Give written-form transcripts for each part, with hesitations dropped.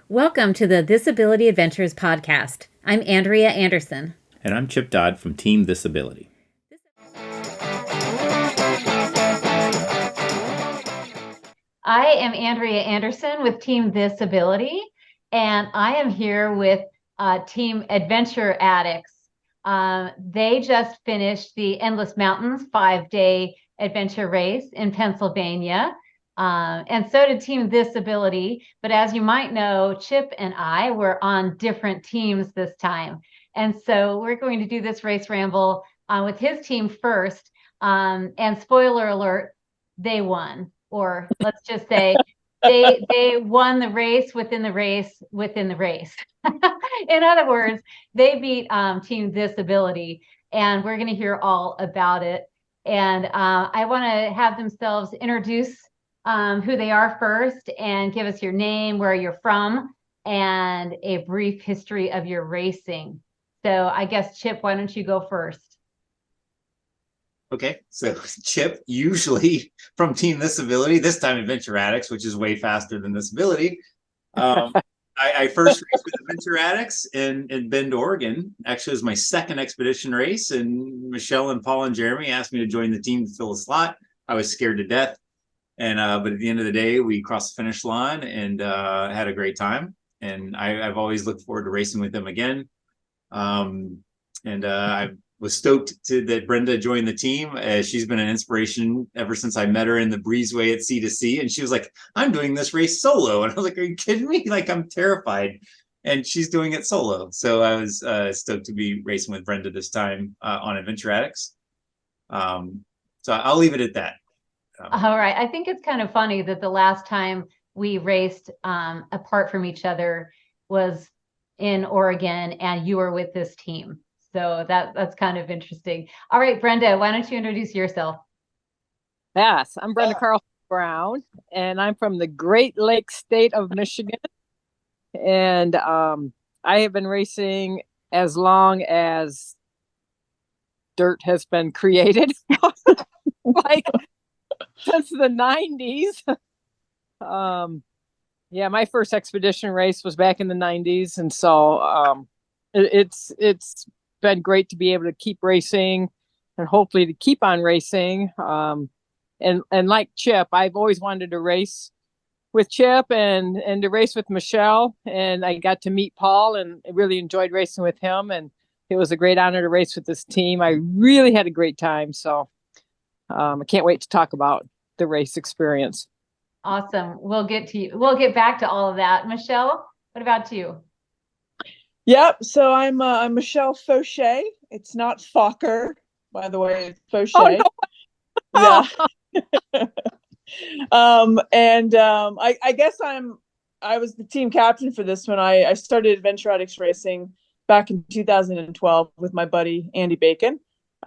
Welcome to the thisABILITY Adventures podcast. I'm Andrea Anderson. And I'm Chip Dodd from Team thisABILITY. I am Andrea Anderson with Team thisABILITY, and I am here with Team Adventure Addicts. They just finished the Endless Mountains 5-day adventure race in Pennsylvania. And so did Team thisABILITY. But as you might know, Chip and I were on different teams this time. And so we're going to do this race ramble with his team first. And spoiler alert, they won. Or let's just say they won the race within the race within the race. In other words, they beat Team thisABILITY. And we're going to hear all about it. And I want to have themselves introduce who they are first and give us your name, where you're from, and a brief history of your racing. So I guess, Chip, why don't you go first? Okay, so Chip, usually from Team thisABILITY, this time Adventure Addicts, which is way faster than thisABILITY. I first raced with Adventure Addicts in Bend, Oregon. Actually, it was my second expedition race, and Michelle and Paul and Jeremy asked me to join the team to fill a slot. I was scared to death. And but at the end of the day, we crossed the finish line and had a great time. And I've always looked forward to racing with them again. I was stoked that Brenda joined the team. She's been an inspiration ever since I met her in the breezeway at C2C. And she was like, "I'm doing this race solo." And I was like, "Are you kidding me? Like, I'm terrified." And she's doing it solo. So I was stoked to be racing with Brenda this time on Adventure Addicts. So I'll leave it at that. All right. I think it's kind of funny that the last time we raced apart from each other was in Oregon, and you were with this team. So that's kind of interesting. All right, Brenda, why don't you introduce yourself? Yes, I'm Brenda Carl Brown, and I'm from the Great Lakes state of Michigan. And I have been racing as long as dirt has been created. Like since the 90s. Yeah, my first expedition race was back in the 90s. And so it's been great to be able to keep racing and hopefully to keep on racing. And like Chip, I've always wanted to race with Chip and to race with Michelle. And I got to meet Paul and I really enjoyed racing with him. And it was a great honor to race with this team. I really had a great time. So I can't wait to talk about the race experience. Awesome. We'll get to you. We'll get back to all of that. Michelle, what about you? Yep. So I'm Michelle Fauché. It's not Fokker, by the way. It's Fauché. Oh, no. Yeah. I guess I was the team captain for this one. I started Adventure Addicts Racing back in 2012 with my buddy Andy Bacon.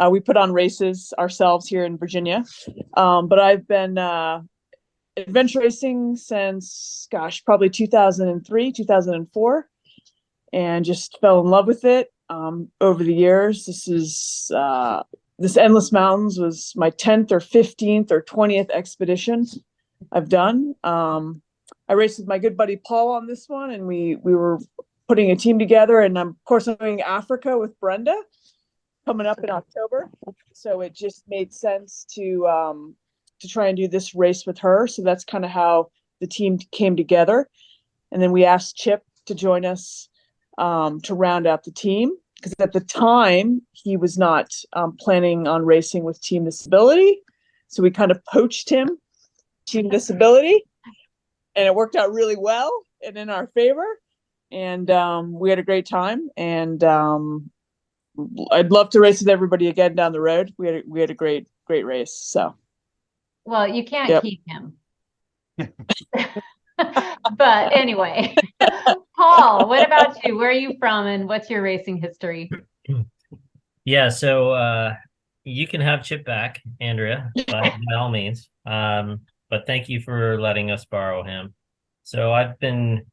We put on races ourselves here in Virginia. But I've been adventure racing since, probably 2003, 2004, and just fell in love with it over the years. This Endless Mountains was my 10th or 15th or 20th expedition I've done. I raced with my good buddy Paul on this one, and we were putting a team together. And of course, I'm doing Africa with Brenda coming up in October. So it just made sense to try and do this race with her. So that's kind of how the team came together. And then we asked Chip to join us to round out the team, because at the time he was not planning on racing with Team thisABILITY. So we kind of poached him, Team thisABILITY, and it worked out really well and in our favor. And we had a great time. And I'd love to race with everybody again down the road. We had a great race. So, well, you can't keep him. But anyway, Paul, what about you? Where are you from, and what's your racing history? Yeah, so you can have Chip back, Andrea, by all means. But thank you for letting us borrow him. So I've been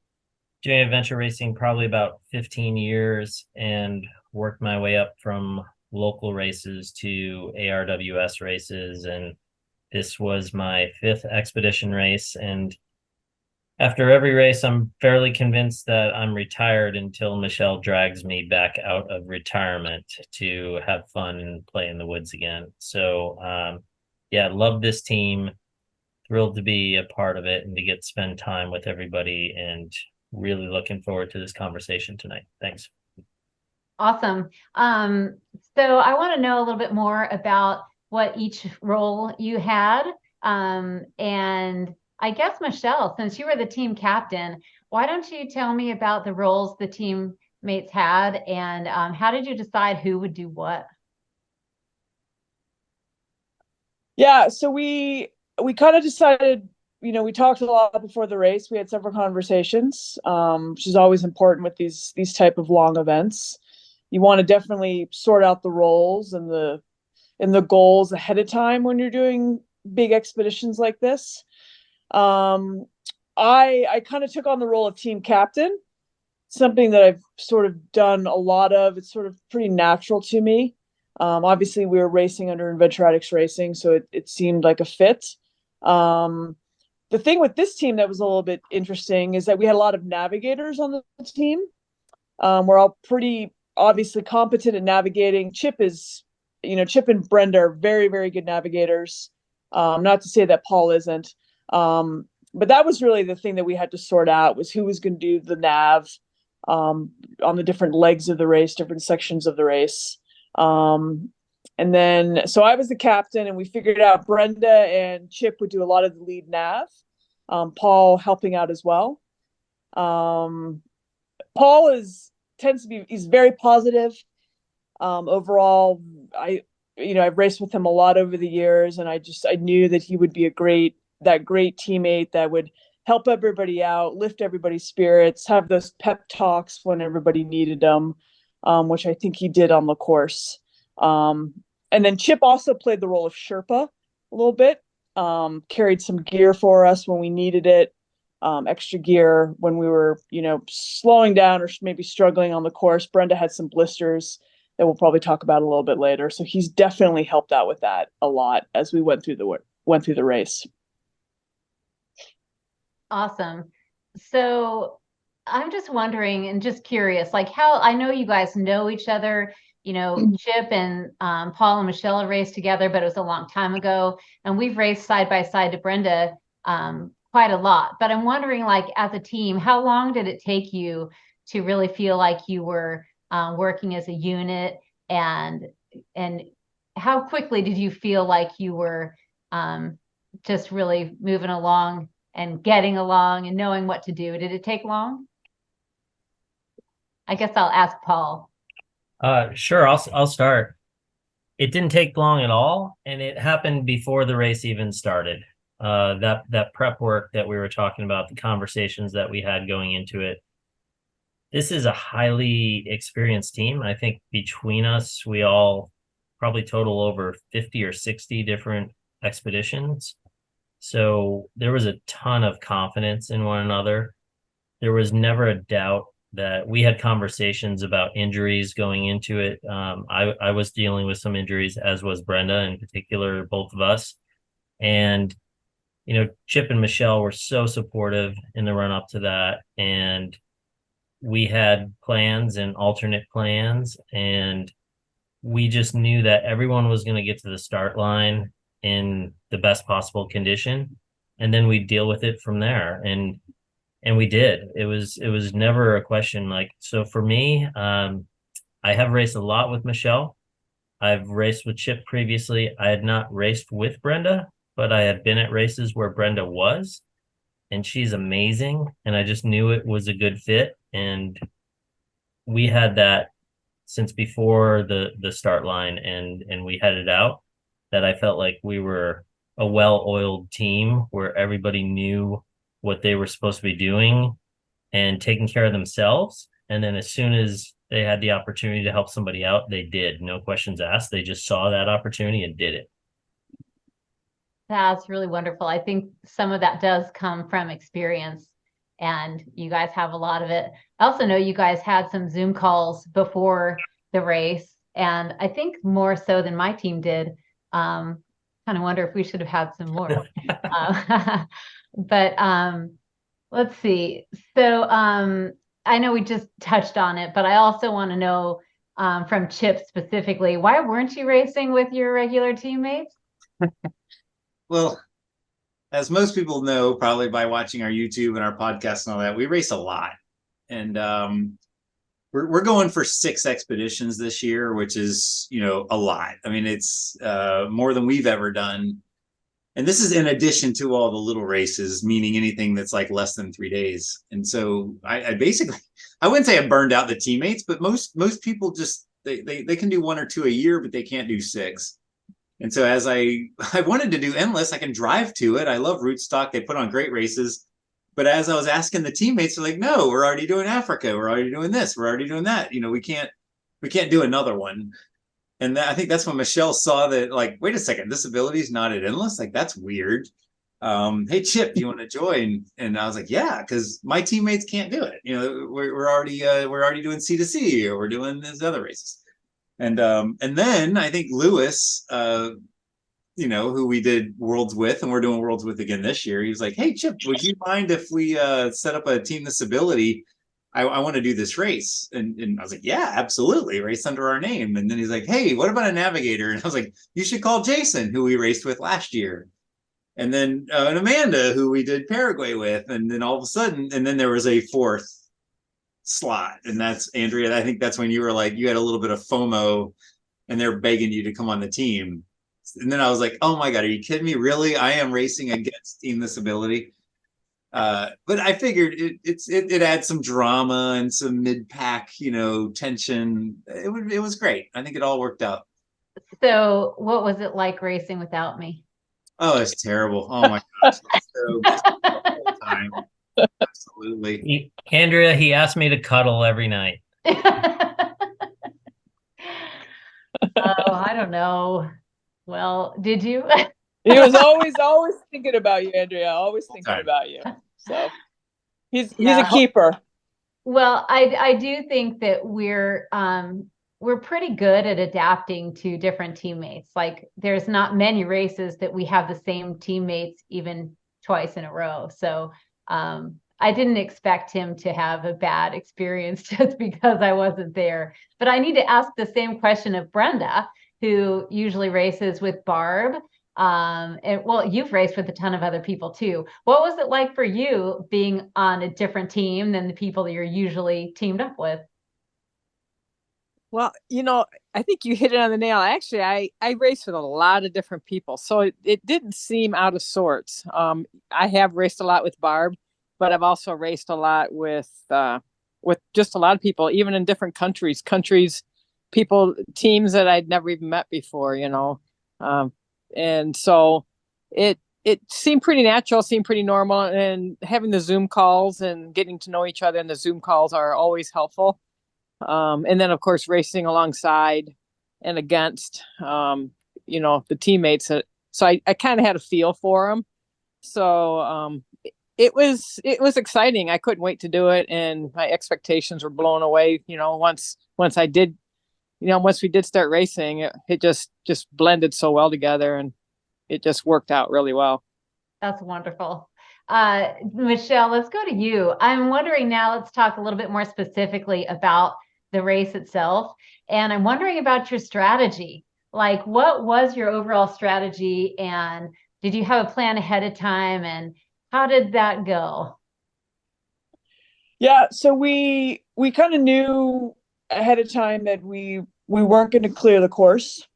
doing adventure racing probably about 15 years and worked my way up from local races to ARWS races. And this was my 5th expedition race. And After every race, I'm fairly convinced that I'm retired until Michelle drags me back out of retirement to have fun and play in the woods again. So, yeah, love this team. Thrilled to be a part of it and to get to spend time with everybody, and really looking forward to this conversation tonight. Thanks. Awesome. So I want to know a little bit more about what each role you had. And I guess, Michelle, since you were the team captain, why don't you tell me about the roles the teammates had, and how did you decide who would do what? Yeah, so we kind of decided, we talked a lot before the race. We had several conversations, which is always important with these type of long events. You want to definitely sort out the roles and the goals ahead of time when you're doing big expeditions like this. I kind of took on the role of team captain, something that I've sort of done a lot of. It's sort of pretty natural to me. Obviously, we were racing under Adventure Addicts Racing, so it seemed like a fit. The thing with this team that was a little bit interesting is that we had a lot of navigators on the team. We're all pretty obviously competent at navigating. Chip and Brenda are very, very good navigators. Not to say that Paul isn't. But that was really the thing that we had to sort out, was who was going to do the nav on the different legs of the race, different sections of the race. And then, so I was the captain, and we figured out Brenda and Chip would do a lot of the lead nav. Paul helping out as well. Paul tends to be, he's very positive. Overall, I've raced with him a lot over the years, and I knew that he would be that great teammate that would help everybody out, lift everybody's spirits, have those pep talks when everybody needed them, which I think he did on the course. And then Chip also played the role of Sherpa a little bit, carried some gear for us when we needed it, extra gear when we were, slowing down or maybe struggling on the course. Brenda had some blisters that we'll probably talk about a little bit later. So he's definitely helped out with that a lot as we went through the race. Awesome. So I'm just wondering and just curious, like, how I know you guys know each other. Chip and Paul and Michelle have raced together, but it was a long time ago. And we've raced side by side to Brenda quite a lot. But I'm wondering, like, as a team, how long did it take you to really feel like you were working as a unit? And how quickly did you feel like you were just really moving along and getting along and knowing what to do? Did it take long? I guess I'll ask Paul. Sure, I'll start. It didn't take long at all, and it happened before the race even started. That prep work that we were talking about, the conversations that we had going into it. This is a highly experienced team. I think between us, we all probably total over 50 or 60 different expeditions. So there was a ton of confidence in one another. There was never a doubt that we had conversations about injuries going into it. I was dealing with some injuries, as was Brenda, in particular, both of us. And, Chip and Michelle were so supportive in the run up to that. And we had plans and alternate plans. And we just knew that everyone was going to get to the start line in the best possible condition. And then we'd deal with it from there. And we did. It was never a question. So for me, I have raced a lot with Michelle. I've raced with Chip previously. I had not raced with Brenda, but I had been at races where Brenda was, and she's amazing. And I just knew it was a good fit. And we had that since before the start line, and we headed out, that I felt like we were a well-oiled team where everybody knew what they were supposed to be doing and taking care of themselves. And then as soon as they had the opportunity to help somebody out, they did. No questions asked. They just saw that opportunity and did it. That's really wonderful. I think some of that does come from experience, and you guys have a lot of it. I also know you guys had some Zoom calls before the race, and I think more so than my team did. Kind of wonder if we should have had some more. But Let's see. So I know we just touched on it, but I also want to know from Chip specifically, why weren't you racing with your regular teammates? Well, as most people know, probably by watching our YouTube and our podcast and all that, we race a lot. And we're going for 6 expeditions this year, which is, a lot. I mean, it's more than we've ever done. And this is in addition to all the little races, meaning anything that's like less than 3 days. And so I basically, I wouldn't say I burned out the teammates, but most people just, they can do 1 or 2 a year, but they can't do 6. And so as I wanted to do endless, I can drive to it. I love Rootstock. They put on great races. But as I was asking the teammates, they're like, no, we're already doing Africa. We're already doing this. We're already doing that. We can't do another one. And I think that's when Michelle saw that, like, wait a second, thisABILITY is not at endless. Like, that's weird. Hey, Chip, do you want to join? And I was like, yeah, because my teammates can't do it. We're already doing C2C, or we're doing these other races. And then I think Lewis, who we did Worlds with, and we're doing Worlds with again this year. He was like, hey, Chip, would you mind if we set up a team thisABILITY? I want to do this race. And I was like, yeah, absolutely. Race under our name. And then he's like, hey, what about a navigator? And I was like, you should call Jason, who we raced with last year. And then and Amanda, who we did Paraguay with. And then all of a sudden, and then there was a 4th slot. And that's Andrea. I think that's when you were like, you had a little bit of FOMO and they're begging you to come on the team. And then I was like, oh my God, are you kidding me? Really? I am racing against Team thisABILITY. But I figured it adds some drama and some mid-pack, tension. It was great. I think it all worked out. So what was it like racing without me? Oh, it's terrible. Oh my gosh. So the time. Absolutely. Andrea, he asked me to cuddle every night. Oh, I don't know. Well, did you? He was always thinking about you, Andrea. Always thinking about you. So he's a keeper. Well, I do think that we're pretty good at adapting to different teammates. Like, there's not many races that we have the same teammates even twice in a row. So I didn't expect him to have a bad experience just because I wasn't there. But I need to ask the same question of Brenda, who usually races with Barb. And well, you've raced with a ton of other people too. What was it like for you being on a different team than the people that you're usually teamed up with? Well, I think you hit it on the nail. Actually, I raced with a lot of different people, so it didn't seem out of sorts. I have raced a lot with Barb, but I've also raced a lot with just a lot of people, even in different countries, people, teams that I'd never even met before, and so it seemed pretty natural, seemed pretty normal, and having the Zoom calls and getting to know each other in the Zoom calls are always helpful. And then of course racing alongside and against the teammates. So I kind of had a feel for them. So it was exciting. I couldn't wait to do it, and my expectations were blown away. Once I did, once we did start racing, it just blended so well together, and it just worked out really well. That's wonderful. Michelle, let's go to you. I'm wondering now, let's talk a little bit more specifically about the race itself. And I'm wondering about your strategy. Like, what was your overall strategy? And did you have a plan ahead of time? And how did that go? Yeah, so we kind of knew ahead of time that we weren't going to clear the course.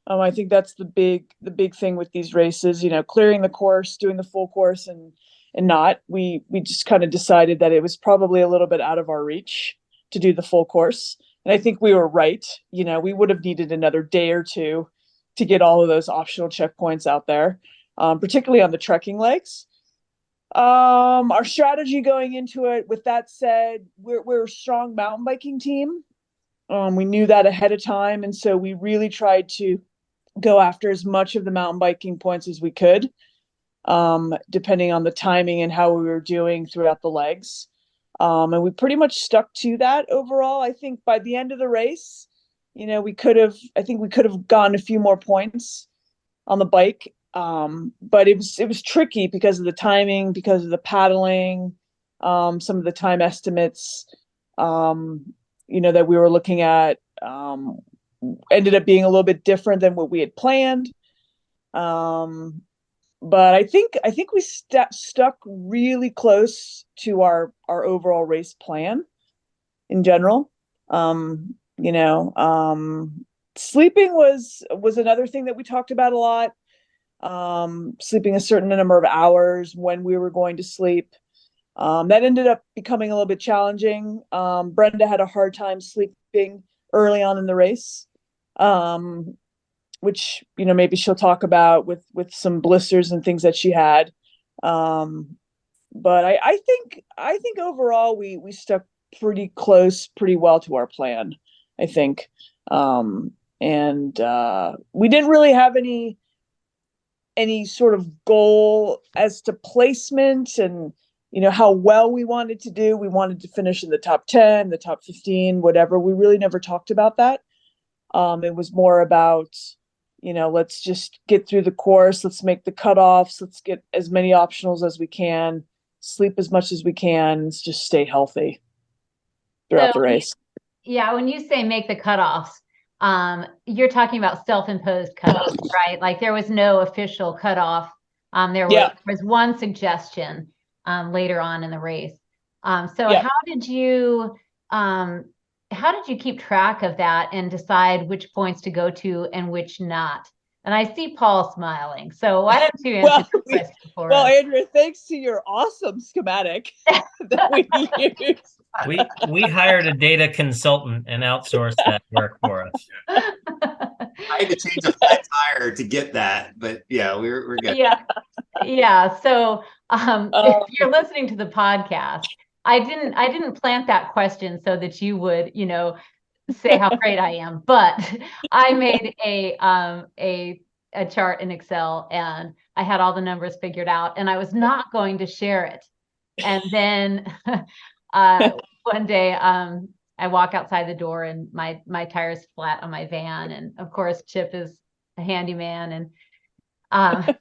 I think that's the big thing with these races, clearing the course, doing the full course, and not. We just kind of decided that it was probably a little bit out of our reach to do the full course. And I think we were right. We would have needed another day or two to get all of those optional checkpoints out there, particularly on the trekking legs. Our strategy going into it, with that said, we're a strong mountain biking team. We knew that ahead of time. And so we really tried to go after as much of the mountain biking points as we could, depending on the timing and how we were doing throughout the legs. And we pretty much stuck to that overall. I think by the end of the race, we could have gone a few more points on the bike. But it was tricky because of the timing, because of the paddling, some of the time estimates, that we were looking at, ended up being a little bit different than what we had planned. But I think we stuck really close to our overall race plan in general. Sleeping was another thing that we talked about a lot. Sleeping a certain number of hours, when we were going to sleep. That ended up becoming a little bit challenging. Brenda had a hard time sleeping early on in the race, which, maybe she'll talk about with some blisters and things that she had. But I think overall we stuck pretty well to our plan, I think. And we didn't really have any sort of goal as to placement and, how well we wanted to do. We wanted to finish in the top 10, the top 15, whatever. We really never talked about that. It was more about, let's just get through the course. Let's make the cutoffs. Let's get as many optionals as we can, sleep as much as we can. Let's just stay healthy throughout the race. Yeah. When you say make the cutoffs, you're talking about self-imposed cutoffs, right? Like there was no official cutoff. There was one suggestion later on in the race. How did you keep track of that and decide which points to go to and which not? And I see Paul smiling. So why don't you answer the question for us? Well, Andrea, thanks to your awesome schematic that we used. We hired a data consultant and outsourced that work for us. I had to change a flat tire to get that, but yeah, we're good. Yeah. So if you're listening to the podcast, I didn't plant that question so that you would, say how great I am, but I made a chart in Excel and I had all the numbers figured out and I was not going to share it. And then one day I walk outside the door and my tire's flat on my van. And of course, Chip is a handyman. And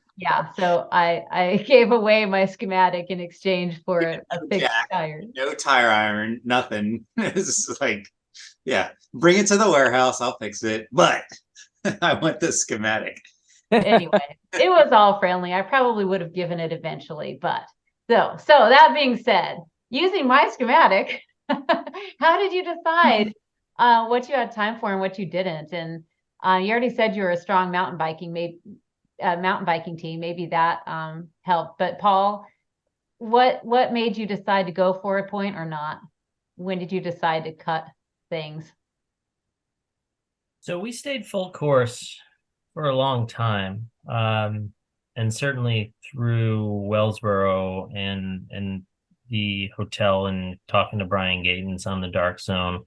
so I gave away my schematic in exchange for a fixed tire. No tire iron, nothing. It's like, bring it to the warehouse. I'll fix it. But I want the schematic. Anyway, it was all friendly. I probably would have given it eventually. But so that being said, using my schematic, how did you decide what you had time for and what you didn't? And you already said you were a strong mountain biking team. Maybe that helped. But Paul, what made you decide to go for a point or not? When did you decide to cut things? So we stayed full course for a long time, and certainly through Wellsboro and the hotel and talking to Brian Gatens on the dark zone,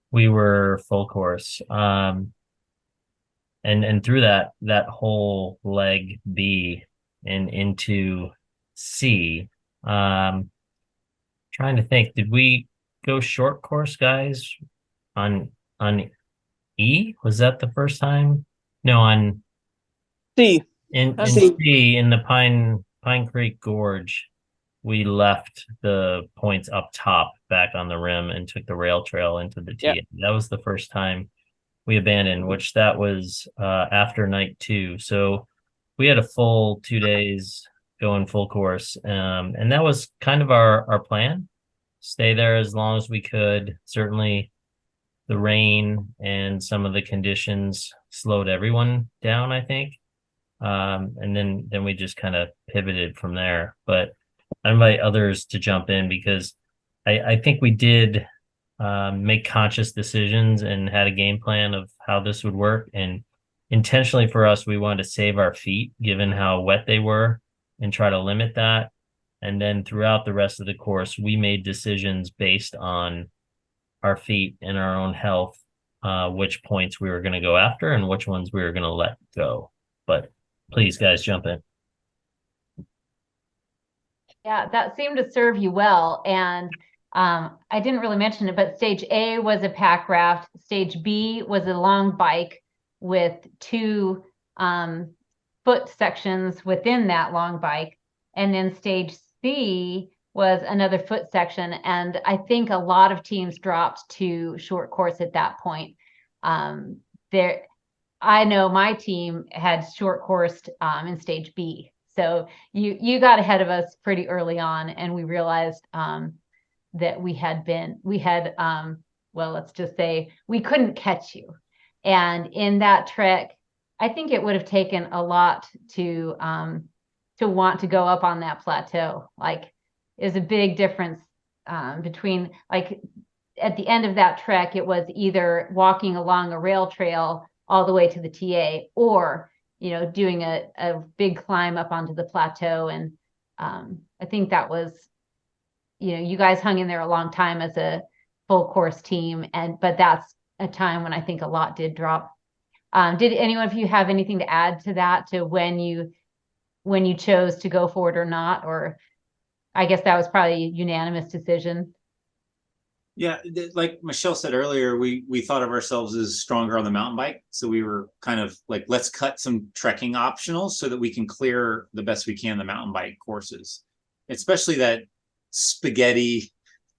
we were full course. And through that whole leg B and into C, trying to think, did we go short course, guys, on E? Was that the first time? No, on C. In C, in the Pine Creek Gorge, we left the points up top back on the rim and took the rail trail into the T. Yep. That was the first time we abandoned, which that was after night 2. So we had a full 2 days going full course. And that was kind of our plan. Stay there as long as we could. Certainly the rain and some of the conditions slowed everyone down, I think. And then we just kind of pivoted from there. But I invite others to jump in because I think we did make conscious decisions and had a game plan of how this would work. And intentionally for us, we wanted to save our feet, given how wet they were, and try to limit that. And then throughout the rest of the course, we made decisions based on our feet and our own health, which points we were going to go after and which ones we were going to let go. But please, guys, jump in. Yeah, that seemed to serve you well. And I didn't really mention it, but stage A was a pack raft. Stage B was a long bike with 2 foot sections within that long bike. And then stage C was another foot section. And I think a lot of teams dropped to short course at that point. I know my team had short coursed in stage B. So you got ahead of us pretty early on, and we realized that well, let's just say we couldn't catch you. And in that trek, I think it would have taken a lot to want to go up on that plateau. Like, is a big difference between, like, at the end of that trek, it was either walking along a rail trail all the way to the TA, or doing a big climb up onto the plateau. And I think that was, you guys hung in there a long time as a full course team, but that's a time when I think a lot did drop. Did anyone of you have anything to add to that, to when you chose to go for it or not? Or I guess that was probably a unanimous decision. Yeah, like Michelle said earlier, we thought of ourselves as stronger on the mountain bike. So we were kind of like, let's cut some trekking optionals so that we can clear the best we can the mountain bike courses, especially that spaghetti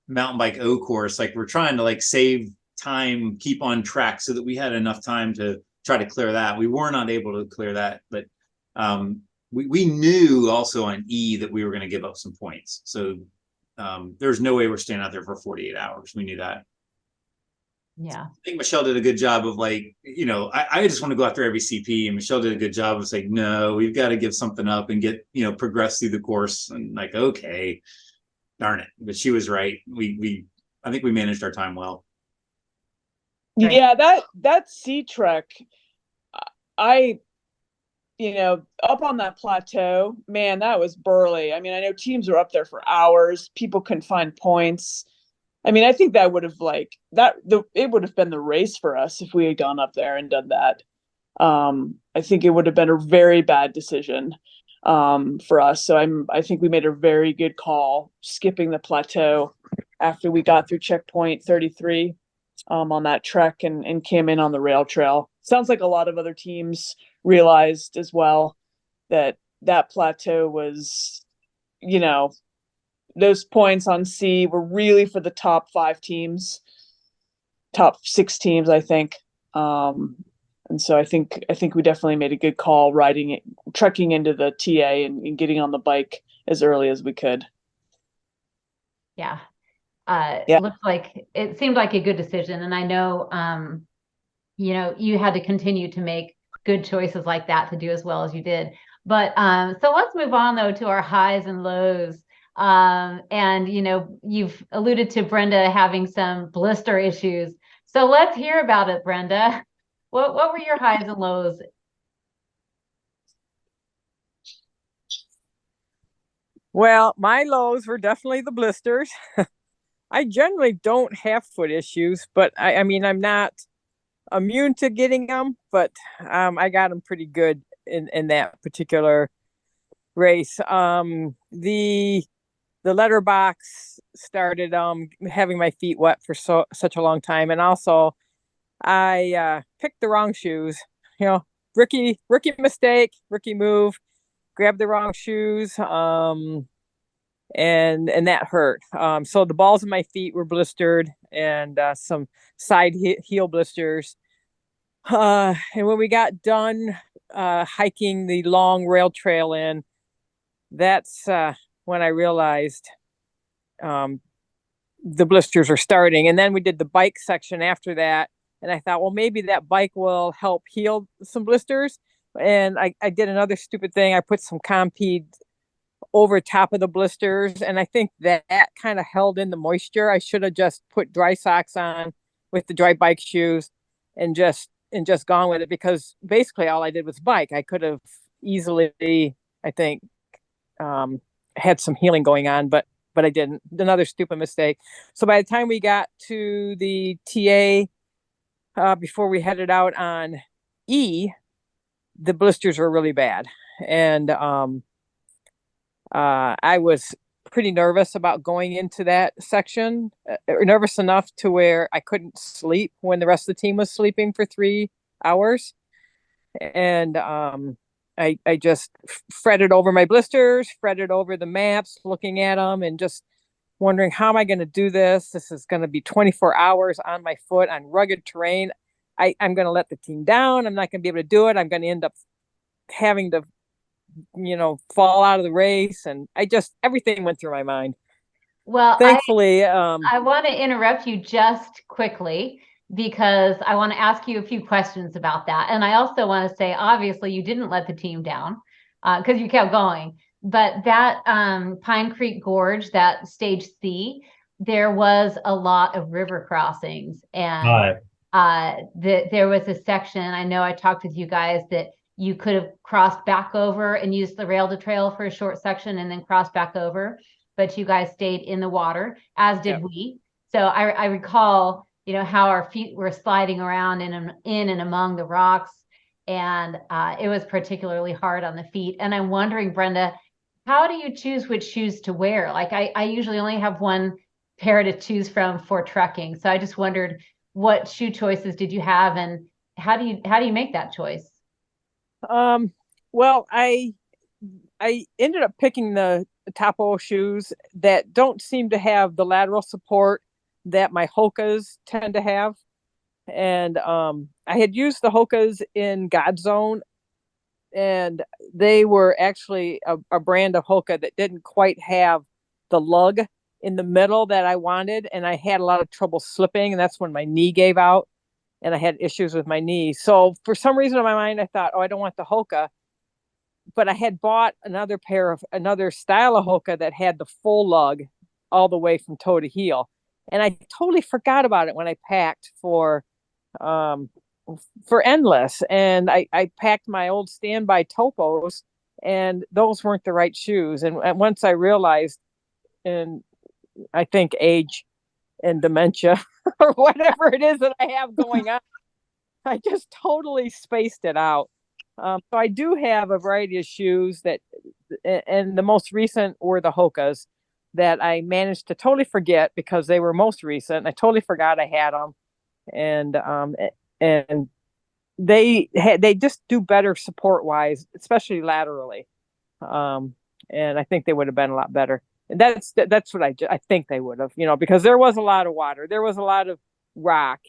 mountain bike O course. Like, we're trying to like save time, keep on track, so that we had enough time to try to clear that. We were not able to clear that, but we knew also on E that we were going to give up some points. So there's no way we're staying out there for 48 hours. We knew that. Yeah. I think Michelle did a good job of, like, I just want to go after every CP, and Michelle did a good job of saying, no, we've got to give something up and get, progress through the course. And like, okay, darn it. But she was right. I think we managed our time well. Right. Yeah, that C trek, up on that plateau, man, that was burly. I mean, I know teams were up there for hours. People couldn't find points. I mean, I think that would have it would have been the race for us if we had gone up there and done that. I think it would have been a very bad decision for us. So I think we made a very good call skipping the plateau after we got through checkpoint 33 on that trek and came in on the rail trail. Sounds like a lot of other teams realized as well that plateau was, those points on C were really for the top 5 teams, top 6 teams, I think. And so I think we definitely made a good call trekking into the TA and getting on the bike as early as we could. Yeah. Yeah. It seemed like a good decision. And I know, you had to continue to make good choices like that to do as well as you did. But so let's move on, though, to our highs and lows. And you've alluded to Brenda having some blister issues. So let's hear about it, Brenda. What were your highs and lows? Well, my lows were definitely the blisters. I generally don't have foot issues, but I mean, I'm not immune to getting them, but I got them pretty good in that particular race. The letterbox started having my feet wet for such a long time, and also I picked the wrong shoes. Rookie mistake, rookie move, grabbed the wrong shoes, and that hurt. So the balls of my feet were blistered, and some side heel blisters. And when we got done hiking the long rail trail in, that's when I realized the blisters are starting. And then we did the bike section after that, and I thought, well, maybe that bike will help heal some blisters. And I did another stupid thing. I put some Compeed over top of the blisters, and I think that kind of held in the moisture. I should have just put dry socks on with the dry bike shoes and just gone with it, because basically all I did was bike. I could have easily, I think, had some healing going on, but I didn't. Another stupid mistake. So by the time we got to the TA, before we headed out on E, the blisters were really bad. And I was pretty nervous about going into that section, nervous enough to where I couldn't sleep when the rest of the team was sleeping for 3 hours. And I just fretted over my blisters, fretted over the maps, looking at them and just wondering, how am I going to do this? This is going to be 24 hours on my foot on rugged terrain. I'm going to let the team down. I'm not going to be able to do it. I'm going to end up having to, fall out of the race. And everything went through my mind. Well, thankfully, I want to interrupt you just quickly because I want to ask you a few questions about that. And I also want to say, obviously, you didn't let the team down because you kept going. But that Pine Creek Gorge, that stage C, there was a lot of river crossings. And there was a section, I know I talked with you guys, that you could have crossed back over and used the rail to trail for a short section and then crossed back over. But you guys stayed in the water, as did we. So I recall, how our feet were sliding around in and among the rocks. And it was particularly hard on the feet. And I'm wondering, Brenda, how do you choose which shoes to wear? Like I usually only have one pair to choose from for trekking. So I just wondered, what shoe choices did you have, and how do you make that choice? Well, I ended up picking the Topo shoes that don't seem to have the lateral support that my Hokas tend to have. And I had used the Hokas in God Zone, and they were actually a brand of Hoka that didn't quite have the lug in the middle that I wanted. And I had a lot of trouble slipping, and that's when my knee gave out and I had issues with my knee. So for some reason in my mind, I thought, I don't want the Hoka. But I had bought another style of Hoka that had the full lug all the way from toe to heel. And I totally forgot about it when I packed for Endless. And I packed my old standby Topos, and those weren't the right shoes. And once I realized, and I think age and dementia or whatever it is that I have going on, I just totally spaced it out. So I do have a variety of shoes and the most recent were the Hokas that I managed to totally forget because they were most recent. I totally forgot I had them, and they just do better support wise, especially laterally. And I think they would have been a lot better. And that's what I think they would have, because there was a lot of water, there was a lot of rock,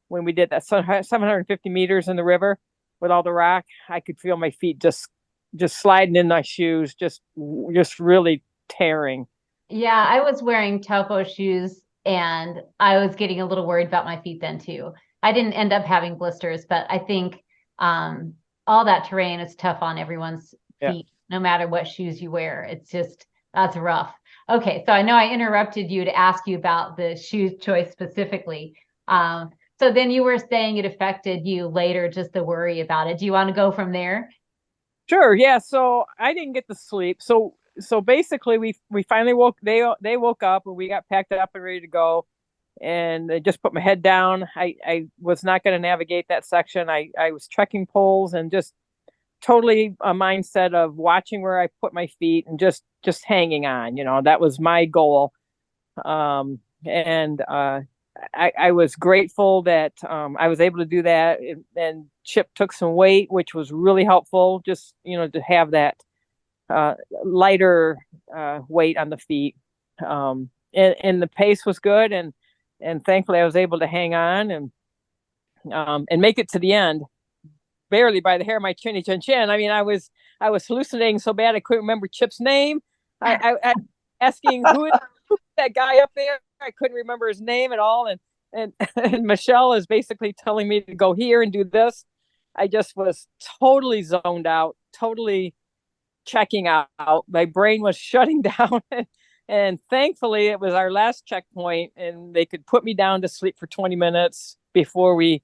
when we did that 750 meters in the river. With all the rock, I could feel my feet just sliding in my shoes, just really tearing. Yeah, I was wearing Topo shoes and I was getting a little worried about my feet then too. I didn't end up having blisters, but I think all that terrain is tough on everyone's feet, no matter what shoes you wear. It's just, that's rough. Okay, so I know I interrupted you to ask you about the shoe choice specifically. So then you were saying it affected you later, just the worry about it. Do you want to go from there? Sure. Yeah. So I didn't get the sleep. So basically we finally they woke up and we got packed up and ready to go. And I just put my head down. I was not going to navigate that section. I was trekking poles and just totally a mindset of watching where I put my feet and just hanging on, that was my goal. I was grateful that I was able to do that, and Chip took some weight, which was really helpful, just to have that lighter weight on the feet, and the pace was good, and thankfully I was able to hang on and make it to the end, barely by the hair of my chinny chin chin. I mean, I was hallucinating so bad I couldn't remember Chip's name. I asking who is that guy up there. I couldn't remember his name at all. And Michelle is basically telling me to go here and do this. I just was totally zoned out, totally checking out. My brain was shutting down. And thankfully it was our last checkpoint and they could put me down to sleep for 20 minutes before we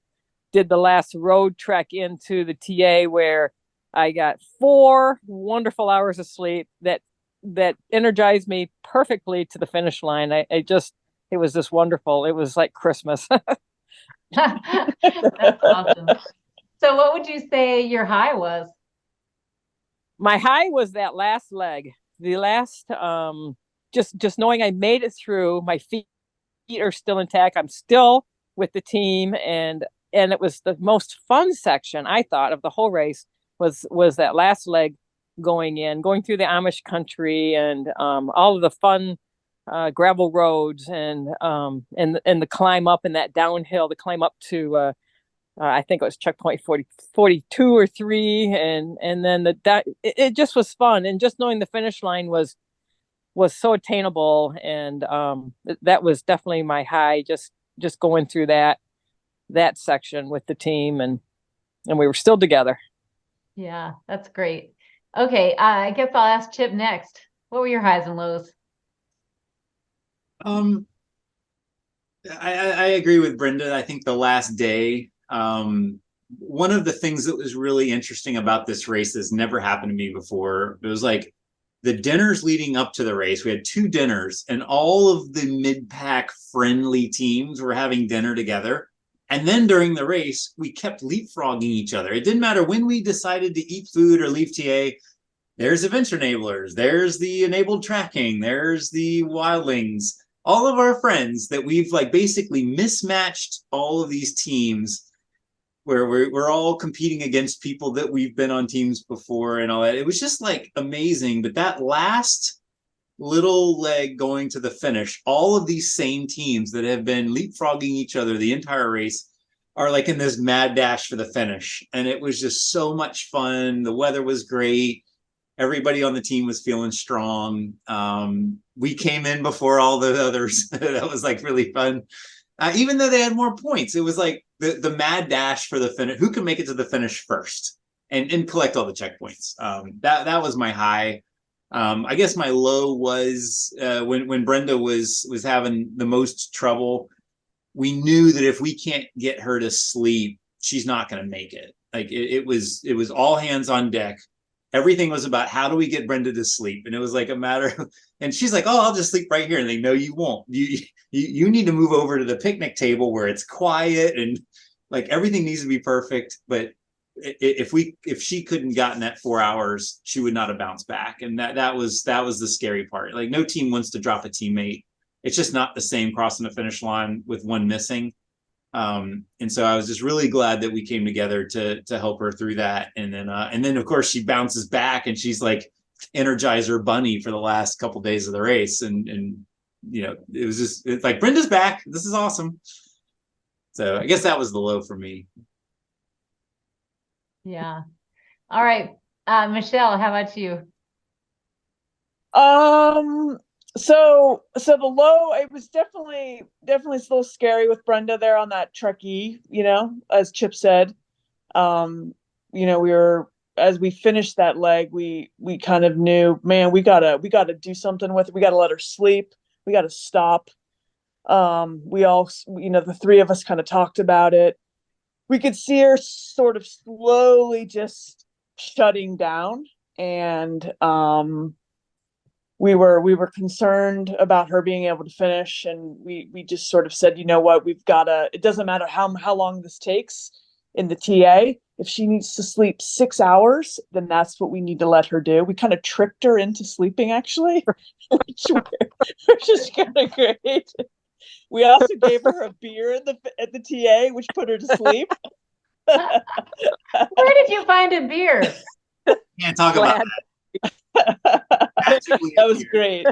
did the last road trek into the TA, where I got 4 wonderful hours of sleep that energized me perfectly to the finish line. It was just wonderful. It was like Christmas. That's awesome. So what would you say your high was? My high was that last leg, the last, just knowing I made it through. My feet are still intact. I'm still with the team. And it was the most fun section, I thought, of the whole race, was that last leg going through the Amish country and all of the fun gravel roads and the climb up and that downhill, the climb up to I think it was checkpoint 42 or 3, and then it just was fun, and just knowing the finish line was so attainable, and that was definitely my high, just going through that section with the team, and we were still together. Yeah, that's great. Okay, I guess I'll ask Chip next. What were your highs and lows? I agree with Brenda. I think the last day, one of the things that was really interesting about this race has never happened to me before. It was like the dinners leading up to the race. We had 2 dinners, and all of the mid-pack friendly teams were having dinner together. And then during the race, we kept leapfrogging each other. It didn't matter when we decided to eat food or leave TA. There's Adventure Enablers, there's the Enabled Tracking, there's the Wildlings, all of our friends that we've like basically mismatched all of these teams where we're all competing against people that we've been on teams before and all that. It was just like amazing. But that last little leg going to the finish, all of these same teams that have been leapfrogging each other the entire race are like in this mad dash for the finish. And it was just so much fun. The weather was great. Everybody on the team was feeling strong. We came in before all the others. That was like really fun. Even though they had more points, it was like the mad dash for the finish. Who can make it to the finish first and collect all the checkpoints? That was my high. I guess my low was when Brenda was having the most trouble. We knew that if we can't get her to sleep, she's not going to make it. Like it was all hands on deck. Everything was about how do we get Brenda to sleep, and it was like a matter of, and she's like, "Oh, I'll just sleep right here." And they know you won't. You need to move over to the picnic table where it's quiet and like everything needs to be perfect. But if she couldn't gotten that 4 hours, she would not have bounced back, and that was the scary part. Like no team wants to drop a teammate. It's just not the same crossing the finish line with one missing. And so I was just really glad that we came together to help her through that. And then of course she bounces back and she's like Energizer Bunny for the last couple of days of the race. And you know, it's like Brenda's back. This is awesome. So I guess that was the low for me. Yeah. All right. Michelle, how about you? So the low, it was definitely a little scary with Brenda there on that Truckee, you know, as Chip said. You know, as we finished that leg, we kind of knew, man, we gotta do something with it. We gotta let her sleep. We gotta stop. We all, you know, the 3 of us kind of talked about it. We could see her sort of slowly just shutting down, and we were concerned about her being able to finish, and we just sort of said, you know what, we've got to, it doesn't matter how long this takes in the TA. If she needs to sleep 6 hours, then that's what we need to let her do. We kind of tricked her into sleeping, actually, which is kind of great. We also gave her a beer at the TA, which put her to sleep. Where did you find a beer? Can't talk about that. That was great.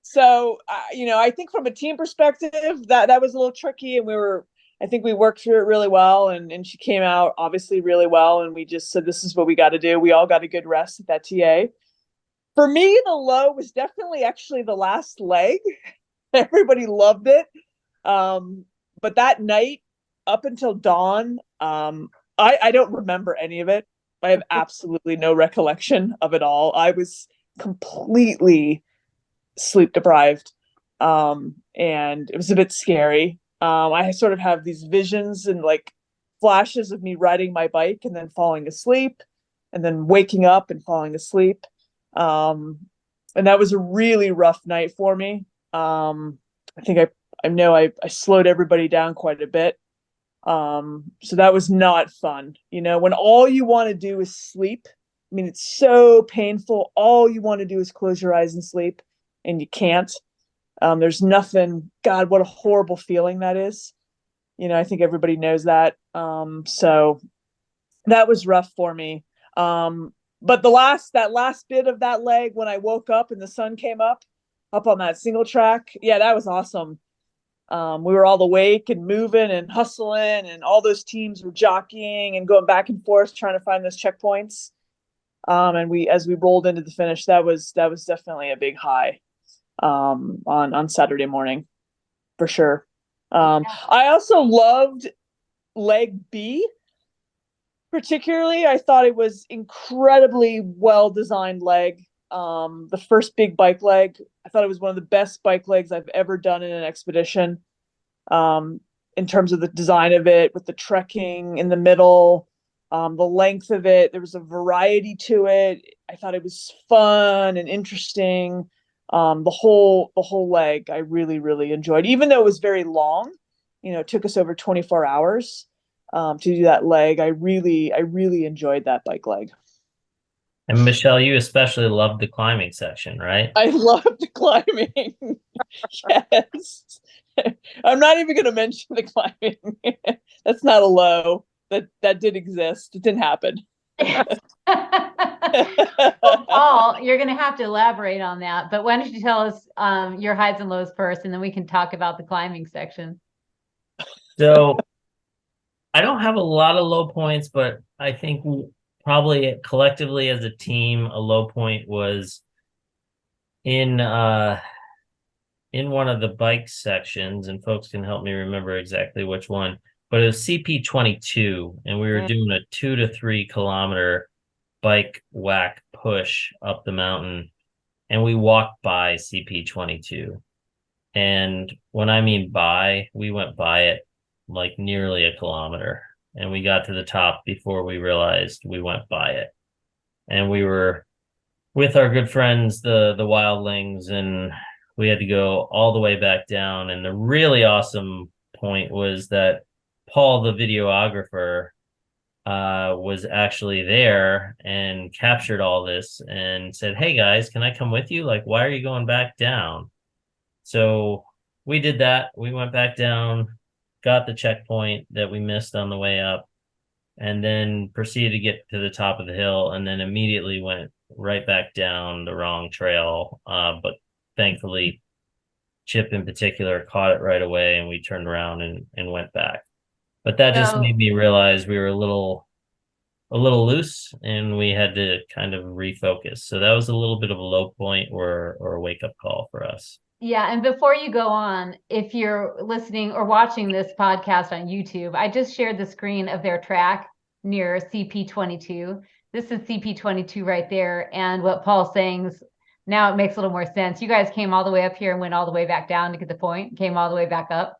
So you know, I think from a team perspective, that was a little tricky, and I think we worked through it really well, and she came out obviously really well, and we just said, this is what we got to do. We all got a good rest at that TA. For me, the low was definitely actually the last leg. Everybody loved it. But that night up until dawn, I don't remember any of it. I have absolutely no recollection of it all. I was completely sleep deprived. And it was a bit scary. I sort of have these visions and like flashes of me riding my bike and then falling asleep and then waking up and falling asleep. And that was a really rough night for me. I think I know I slowed everybody down quite a bit. So that was not fun. You know, when all you want to do is sleep, I mean, it's so painful. All you want to do is close your eyes and sleep, and you can't. There's nothing, God, what a horrible feeling that is. You know, I think everybody knows that. So That was rough for me. But that last bit of that leg, when I woke up and the sun came up on that single track, yeah, that was awesome. We were all awake and moving and hustling, and all those teams were jockeying and going back and forth trying to find those checkpoints. And as we rolled into the finish, that was definitely a big high on Saturday morning, for sure. I also loved leg B. Particularly, I thought it was incredibly well designed leg. The first big bike leg, I thought it was one of the best bike legs I've ever done in an expedition. In terms of the design of it, with the trekking in the middle, the length of it, there was a variety to it. I thought it was fun and interesting. The whole leg, I really, really enjoyed, even though it was very long. It took us over 24 hours. To do that leg. I really enjoyed that bike leg. And Michelle, you especially loved the climbing section, right? I loved climbing. Yes. I'm not even going to mention the climbing. That's not a low. That did exist. It didn't happen. Well, Paul, you're going to have to elaborate on that, but why don't you tell us your highs and lows first, and then we can talk about the climbing section. So I don't have a lot of low points, but I think probably collectively as a team, a low point was in one of the bike sections, and folks can help me remember exactly which one, but it was CP22, and we were doing a 2 to 3 kilometer bike whack push up the mountain, and we walked by CP22. And when I mean by, we went by it like nearly a kilometer, and we got to the top before we realized we went by it. And we were with our good friends, the wildlings, and we had to go all the way back down. And the really awesome point was that Paul, the videographer, was actually there and captured all this and said, "Hey guys, can I come with you? Like, why are you going back down?" So we did that. We went back down, got the checkpoint that we missed on the way up, and then proceeded to get to the top of the hill, and then immediately went right back down the wrong trail. But thankfully, Chip in particular caught it right away, and we turned around and went back. But that just made me realize we were a little loose, and we had to kind of refocus. So that was a little bit of a low point or a wake-up call for us. Yeah, and before you go on, if you're listening or watching this podcast on YouTube, I just shared the screen of their track near CP22. This is CP22 right there. And what Paul's saying is, now it makes a little more sense. You guys came all the way up here and went all the way back down to get the point, came all the way back up.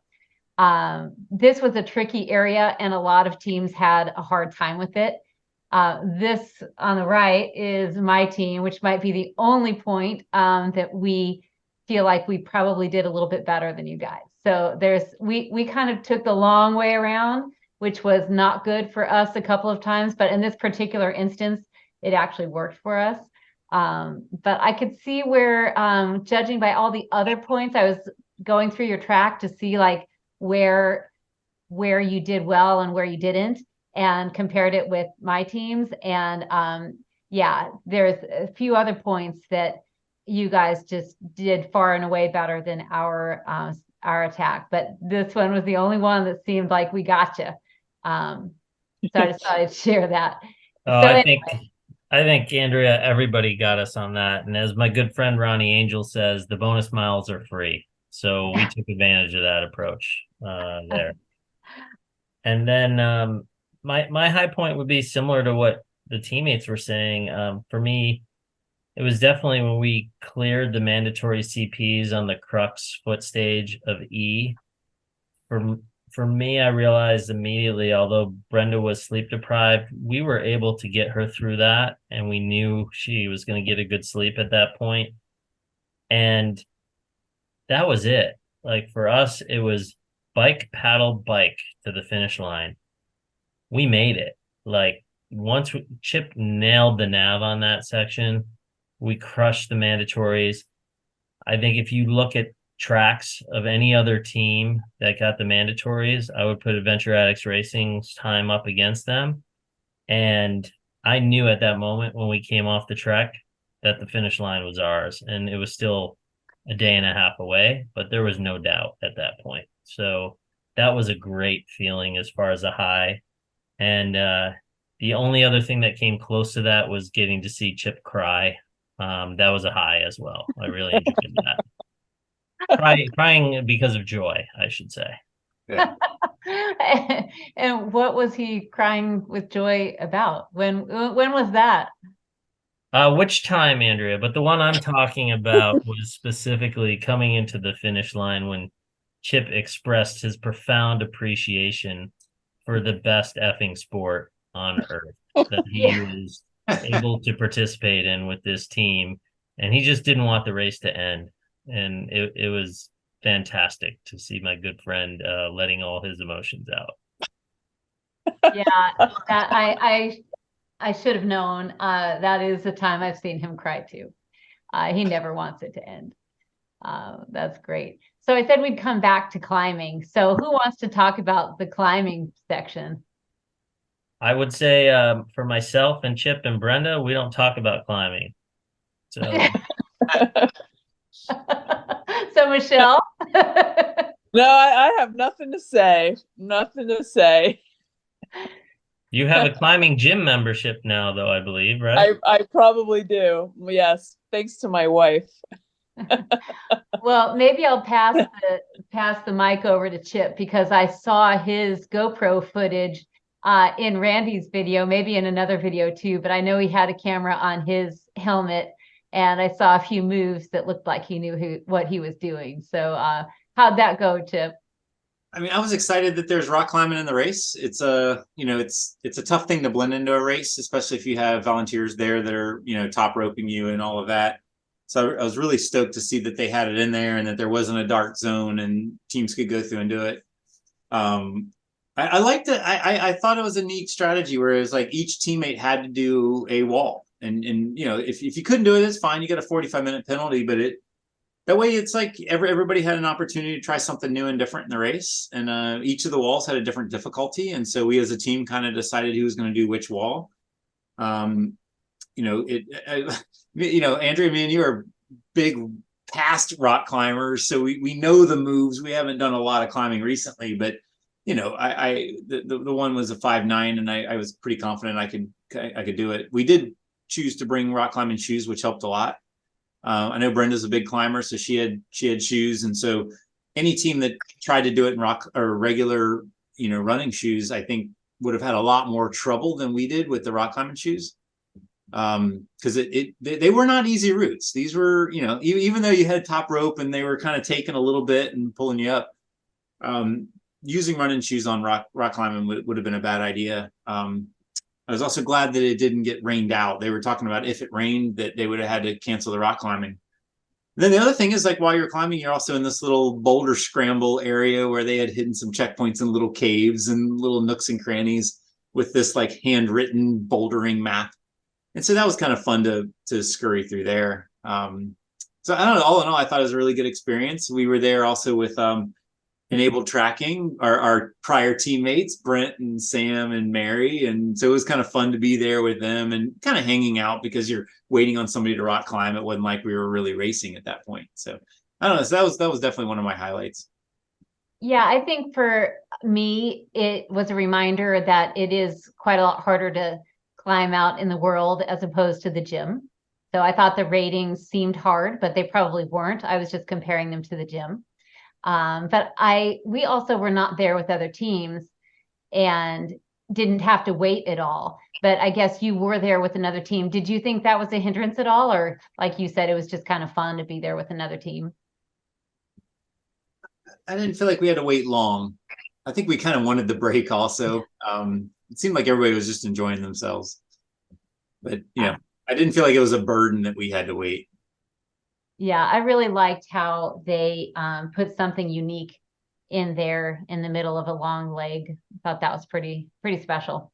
This was a tricky area, and a lot of teams had a hard time with it. This on the right is my team, which might be the only point that we feel like we probably did a little bit better than you guys. So we kind of took the long way around, which was not good for us a couple of times, but in this particular instance, it actually worked for us. But I could see where, judging by all the other points, I was going through your track to see like where you did well and where you didn't, and compared it with my teams. And yeah, there's a few other points that you guys just did far and away better than our attack, but this one was the only one that seemed like we got you. So I just thought I'd share that. Oh, so I think Andrea, everybody got us on that. And as my good friend Ronnie Angel says, the bonus miles are free. So we took advantage of that approach there. And then my high point would be similar to what the teammates were saying. For me, it was definitely when we cleared the mandatory CPs on the crux foot stage of E. For me, I realized immediately, although Brenda was sleep deprived, we were able to get her through that, and we knew she was going to get a good sleep at that point. And that was it. Like for us, it was bike, paddle, bike to the finish line. We made it. Like once Chip nailed the nav on that section, we crushed the mandatories. I think if you look at tracks of any other team that got the mandatories, I would put Adventure Addicts Racing's time up against them. And I knew at that moment when we came off the trek that the finish line was ours, and it was still a day and a half away, but there was no doubt at that point. So that was a great feeling as far as a high. And the only other thing that came close to that was getting to see Chip cry. That was a high as well. I really enjoyed that. Crying because of joy, I should say. Yeah. And what was he crying with joy about? When was that? Which time, Andrea? But the one I'm talking about was specifically coming into the finish line when Chip expressed his profound appreciation for the best effing sport on earth that he Yeah. was able to participate in with this team. And he just didn't want the race to end. And it was fantastic to see my good friend letting all his emotions out. Yeah, that I should have known. That is the time I've seen him cry too. He never wants it to end. That's great. So I said we'd come back to climbing. So who wants to talk about the climbing section? I would say for myself and Chip and Brenda, we don't talk about climbing. So So Michelle. No, I have nothing to say. Nothing to say. you have a climbing gym membership now, though, I believe, right? I probably do. Yes, thanks to my wife. Well, maybe I'll pass the mic over to Chip because I saw his GoPro footage in Randy's video, maybe in another video too, but I know he had a camera on his helmet and I saw a few moves that looked like he knew what he was doing. So how'd that go, Chip? I mean, I was excited that there's rock climbing in the race. It's a, it's a tough thing to blend into a race, especially if you have volunteers there that are, top roping you and all of that. So I was really stoked to see that they had it in there and that there wasn't a dark zone and teams could go through and do it. I liked it. I thought it was a neat strategy where it was like each teammate had to do a wall. And if you couldn't do it, it's fine. You get a 45-minute penalty, but that way it's like everybody had an opportunity to try something new and different in the race. And each of the walls had a different difficulty. And so we as a team kind of decided who was going to do which wall. Andrea, me and you are big past rock climbers, so we know the moves. We haven't done a lot of climbing recently, but the one was a 5.9, and I was pretty confident I could do it. We did choose to bring rock climbing shoes, which helped a lot. I know Brenda's a big climber, so she had shoes, and so any team that tried to do it in rock or regular running shoes, I think would have had a lot more trouble than we did with the rock climbing shoes. Because they were not easy routes. These were, even though you had top rope and they were kind of taking a little bit and pulling you up, using running shoes on rock climbing would have been a bad idea. I was also glad that it didn't get rained out. They were talking about if it rained that they would have had to cancel the rock climbing. Then the other thing is, like, while you're climbing, you're also in this little boulder scramble area where they had hidden some checkpoints and little caves and little nooks and crannies with this like handwritten bouldering map. And so that was kind of fun to scurry through there. So I don't know, all in all, I thought it was a really good experience. We were there also with enabled tracking, our prior teammates, Brent and Sam and Mary. And so it was kind of fun to be there with them and kind of hanging out because you're waiting on somebody to rock climb. It wasn't like we were really racing at that point. So I don't know. So that was definitely one of my highlights. Yeah, I think for me, it was a reminder that it is quite a lot harder to climb out in the world as opposed to the gym. So I thought the ratings seemed hard, but they probably weren't. I was just comparing them to the gym. But we also were not there with other teams and didn't have to wait at all. But I guess you were there with another team. Did you think that was a hindrance at all? Or like you said, it was just kind of fun to be there with another team? I didn't feel like we had to wait long. I think we kind of wanted the break also. It seemed like everybody was just enjoying themselves. But I didn't feel like it was a burden that we had to wait. Yeah, I really liked how they put something unique in there in the middle of a long leg. I thought that was pretty special.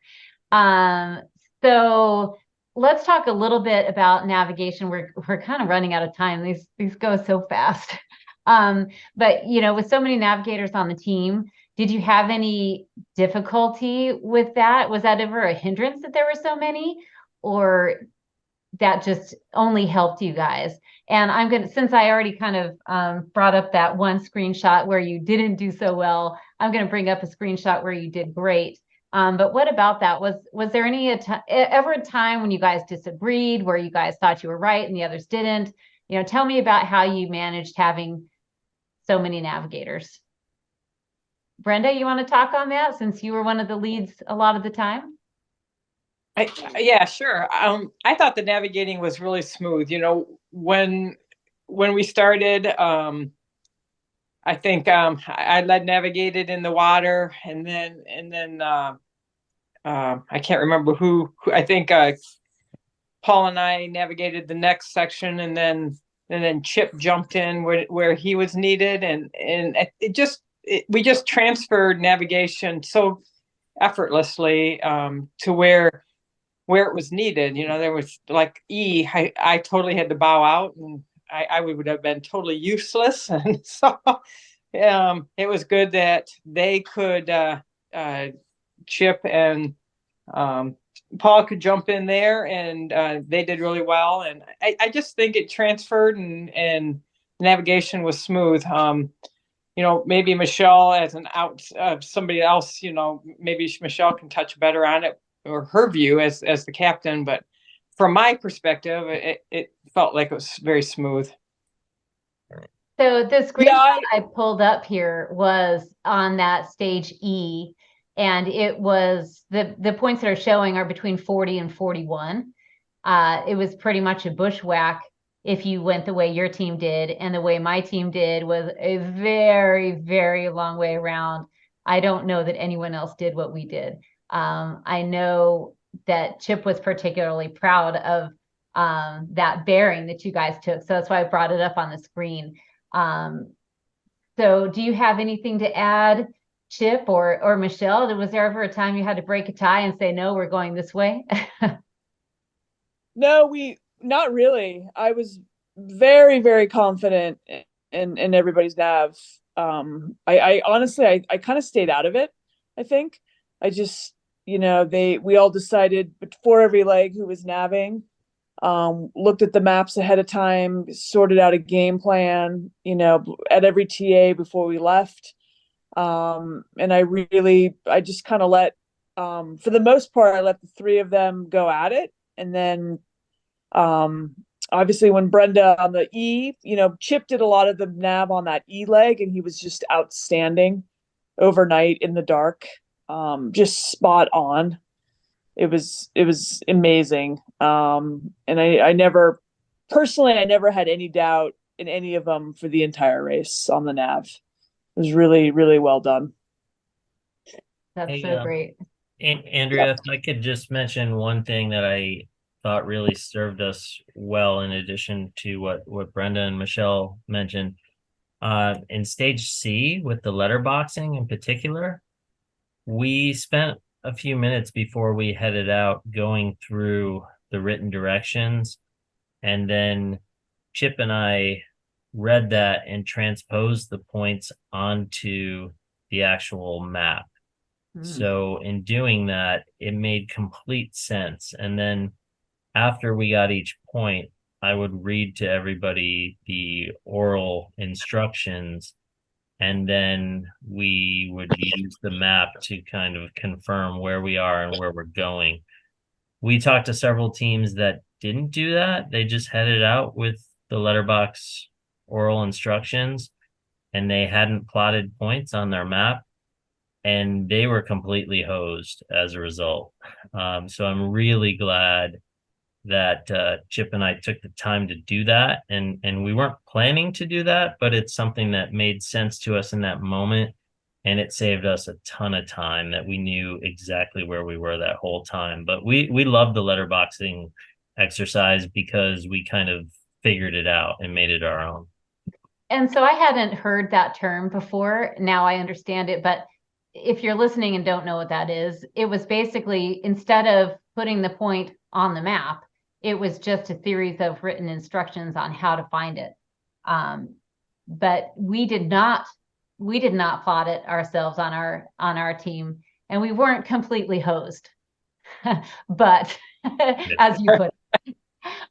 So let's talk a little bit about navigation. We're kind of running out of time. These go so fast. But with so many navigators on the team, did you have any difficulty with that? Was that ever a hindrance that there were so many, or that just only helped you guys? And I'm going to, since I already kind of brought up that one screenshot where you didn't do so well, I'm going to bring up a screenshot where you did great. But what about that? Was there ever a time when you guys disagreed, where you guys thought you were right and the others didn't? Tell me about how you managed having so many navigators. Brenda, you want to talk on that since you were one of the leads a lot of the time? Yeah, sure. I thought the navigating was really smooth. When we started, I think I led navigated in the water, and then I can't remember who I think Paul and I navigated the next section, and then Chip jumped in where he was needed, and we just transferred navigation so effortlessly to where it was needed. There was like I totally had to bow out, and I would have been totally useless. And so it was good that they could, Chip and Paul could jump in there, and they did really well. And I just think it transferred, and navigation was smooth. Maybe Michelle as somebody else, maybe Michelle can touch better on it, or her view as the captain. But from my perspective, it felt like it was very smooth. So the screenshot I pulled up here was on that stage E, and it was the points that are showing are between 40 and 41. It was pretty much a bushwhack if you went the way your team did, and the way my team did was a very, very long way around. I don't know that anyone else did what we did. I know that Chip was particularly proud of that bearing that you guys took. So that's why I brought it up on the screen. So do you have anything to add, Chip or Michelle? Was there ever a time you had to break a tie and say, no, we're going this way? No, not really. I was very, very confident in everybody's nav. I honestly, I kind of stayed out of it. I think I just, we all decided before every leg who was navving, looked at the maps ahead of time, sorted out a game plan, at every TA before we left. And I just kind of let, for the most part, I let the three of them go at it. And then, obviously when Brenda on the E, Chip did a lot of the nav on that E leg, and he was just outstanding overnight in the dark. Just spot on. It was amazing. And I never had any doubt in any of them for the entire race on the nav. It was really, really well done. That's so great. Andrea, if I could just mention one thing that I thought really served us well, in addition to what Brenda and Michelle mentioned. In stage C, with the letterboxing in particular, we spent a few minutes before we headed out going through the written directions, and then Chip and I read that and transposed the points onto the actual map. So in doing that, it made complete sense. And then after we got each point, I would read to everybody the oral instructions, and then we would use the map to kind of confirm where we are and where we're going. We talked to several teams that didn't do that. They just headed out with the letterbox oral instructions, and they hadn't plotted points on their map, and they were completely hosed as a result. So I'm really glad that Chip and I took the time to do that, and we weren't planning to do that, but it's something that made sense to us in that moment, and it saved us a ton of time that we knew exactly where we were that whole time. But we loved the letterboxing exercise because we kind of figured it out and made it our own. And so I hadn't heard that term before. Now I understand it, but if you're listening and don't know what that is, it was basically, instead of putting the point on the map, it was just a series of written instructions on how to find it. But we did not we did not plot it ourselves on our team, and we weren't completely hosed, but as you put it,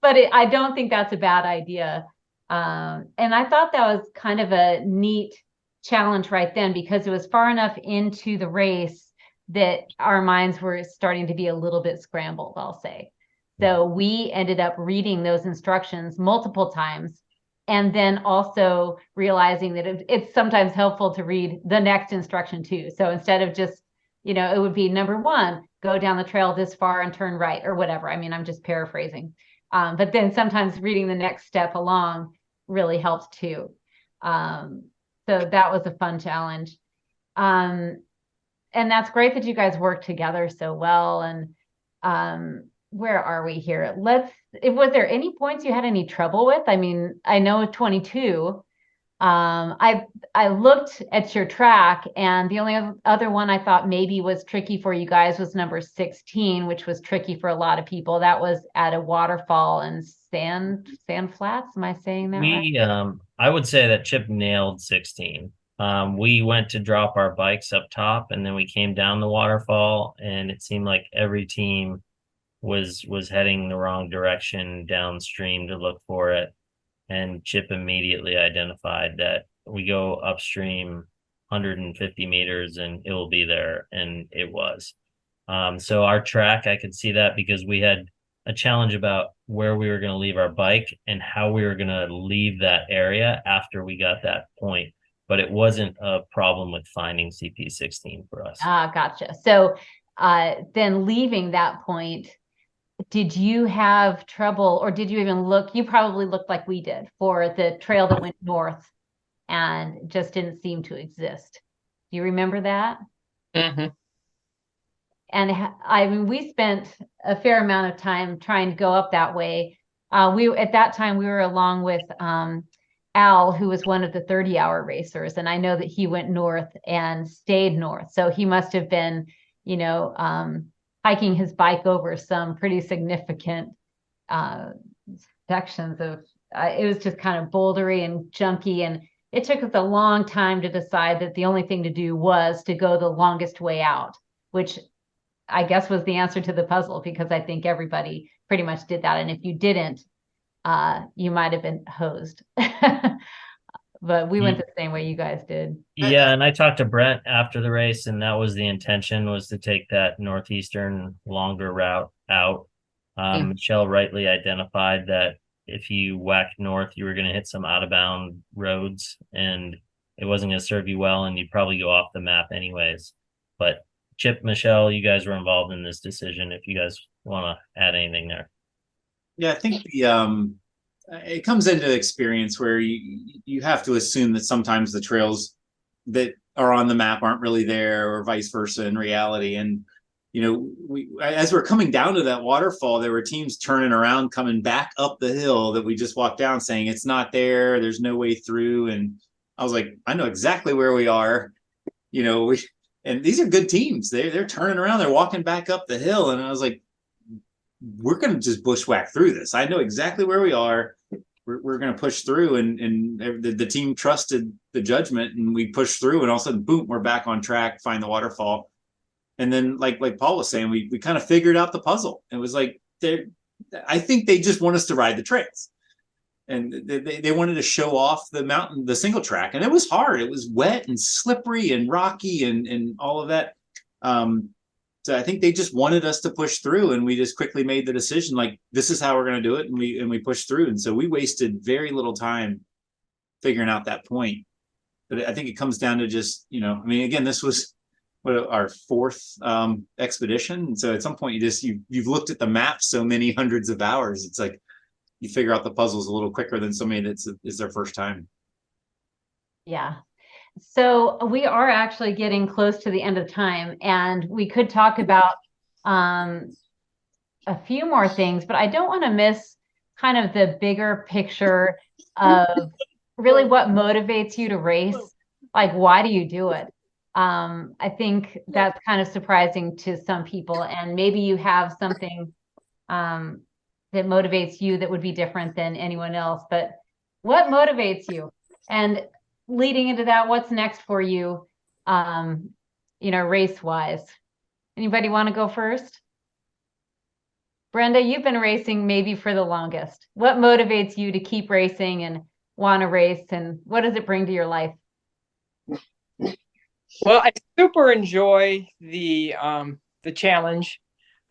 but I don't think that's a bad idea. And I thought that was kind of a neat challenge right then, because it was far enough into the race that our minds were starting to be a little bit scrambled, I'll say. So we ended up reading those instructions multiple times, and then also realizing that it's sometimes helpful to read the next instruction too. So instead of just, it would be number 1, go down the trail this far and turn right, or whatever. I mean, I'm just paraphrasing. But then sometimes reading the next step along really helps too. So that was a fun challenge. And that's great that you guys work together so well. And where are we here? Was there any points you had any trouble with? I mean, I know 22. I looked at your track, and the only other one I thought maybe was tricky for you guys was number 16, which was tricky for a lot of people. That was at a waterfall and sand flats. Am I saying that right? I would say that Chip nailed 16. We went to drop our bikes up top, and then we came down the waterfall, and it seemed like every team was heading the wrong direction downstream to look for it. And Chip immediately identified that we go upstream 150 meters and it will be there, and it was. So our track, I could see that, because we had a challenge about where we were going to leave our bike and how we were going to leave that area after we got that point. But it wasn't a problem with finding CP16 for us. Gotcha. So then leaving that point, did you have trouble, or did you even look? You probably looked like we did for the trail that went north and just didn't seem to exist. Do you remember that? Mm-hmm. And I mean, we spent a fair amount of time trying to go up that way. At that time we were along with Al, who was one of the 30-hour racers, and I know that he went north and stayed north. So he must have been, hiking his bike over some pretty significant sections of. It was just kind of bouldery and jumpy, and it took us a long time to decide that the only thing to do was to go the longest way out, which I guess was the answer to the puzzle, because I think everybody pretty much did that. And if you didn't, you might have been hosed. But we went the same way you guys did. Yeah, and I talked to Brent after the race, and that was the intention, was to take that northeastern longer route out. Michelle rightly identified that if you whacked north, you were going to hit some out-of-bound roads, and it wasn't going to serve you well, and you'd probably go off the map anyways. But Chip, Michelle, you guys were involved in this decision. If you guys want to add anything there. Yeah, I think it comes into experience where you have to assume that sometimes the trails that are on the map aren't really there, or vice versa in reality. And as we're coming down to that waterfall, there were teams turning around, coming back up the hill that we just walked down, saying it's not there, there's no way through. And I was like, I know exactly where we are. And these are good teams. They're turning around, they're walking back up the hill, and I was like, we're going to just bushwhack through this. I know exactly where we are. We're going to push through, and the team trusted the judgment, and we pushed through, and all of a sudden, boom, we're back on track, find the waterfall. And then like Paul was saying, we kind of figured out the puzzle. It was like, I think they just want us to ride the trails, and they wanted to show off the single track. And it was hard. It was wet and slippery and rocky and all of that. So I think they just wanted us to push through, and we just quickly made the decision, like, this is how we're going to do it. And we pushed through. And so we wasted very little time figuring out that point. But I think it comes down to just, again, this was our 4th expedition. And so at some point you've looked at the map so many hundreds of hours. It's like you figure out the puzzles a little quicker than somebody is their first time. Yeah. So we are actually getting close to the end of time, and we could talk about a few more things, but I don't want to miss kind of the bigger picture of really what motivates you to race. Like, why do you do it? I think that's kind of surprising to some people, and maybe you have something that motivates you that would be different than anyone else, but what motivates you? And leading into that, what's next for you, race wise? Anybody want to go first? Brenda, you've been racing maybe for the longest. What motivates you to keep racing and want to race, and what does it bring to your life? Well, I super enjoy the challenge,